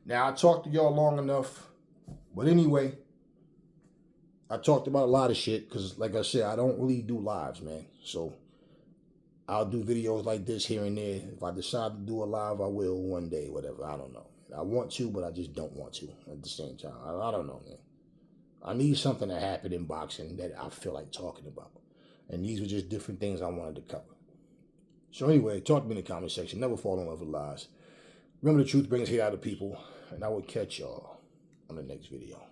Now, I talked to y'all long enough. But anyway, I talked about a lot of shit because, like I said, I don't really do lives, man. So I'll do videos like this here and there. If I decide to do a live, I will one day, whatever. I don't know. I want to, but I just don't want to at the same time. I don't know, man. I need something to happen in boxing that I feel like talking about. And these were just different things I wanted to cover. So anyway, talk to me in the comment section. Never fall in love with lies. Remember, the truth brings hate out of people. And I will catch y'all on the next video.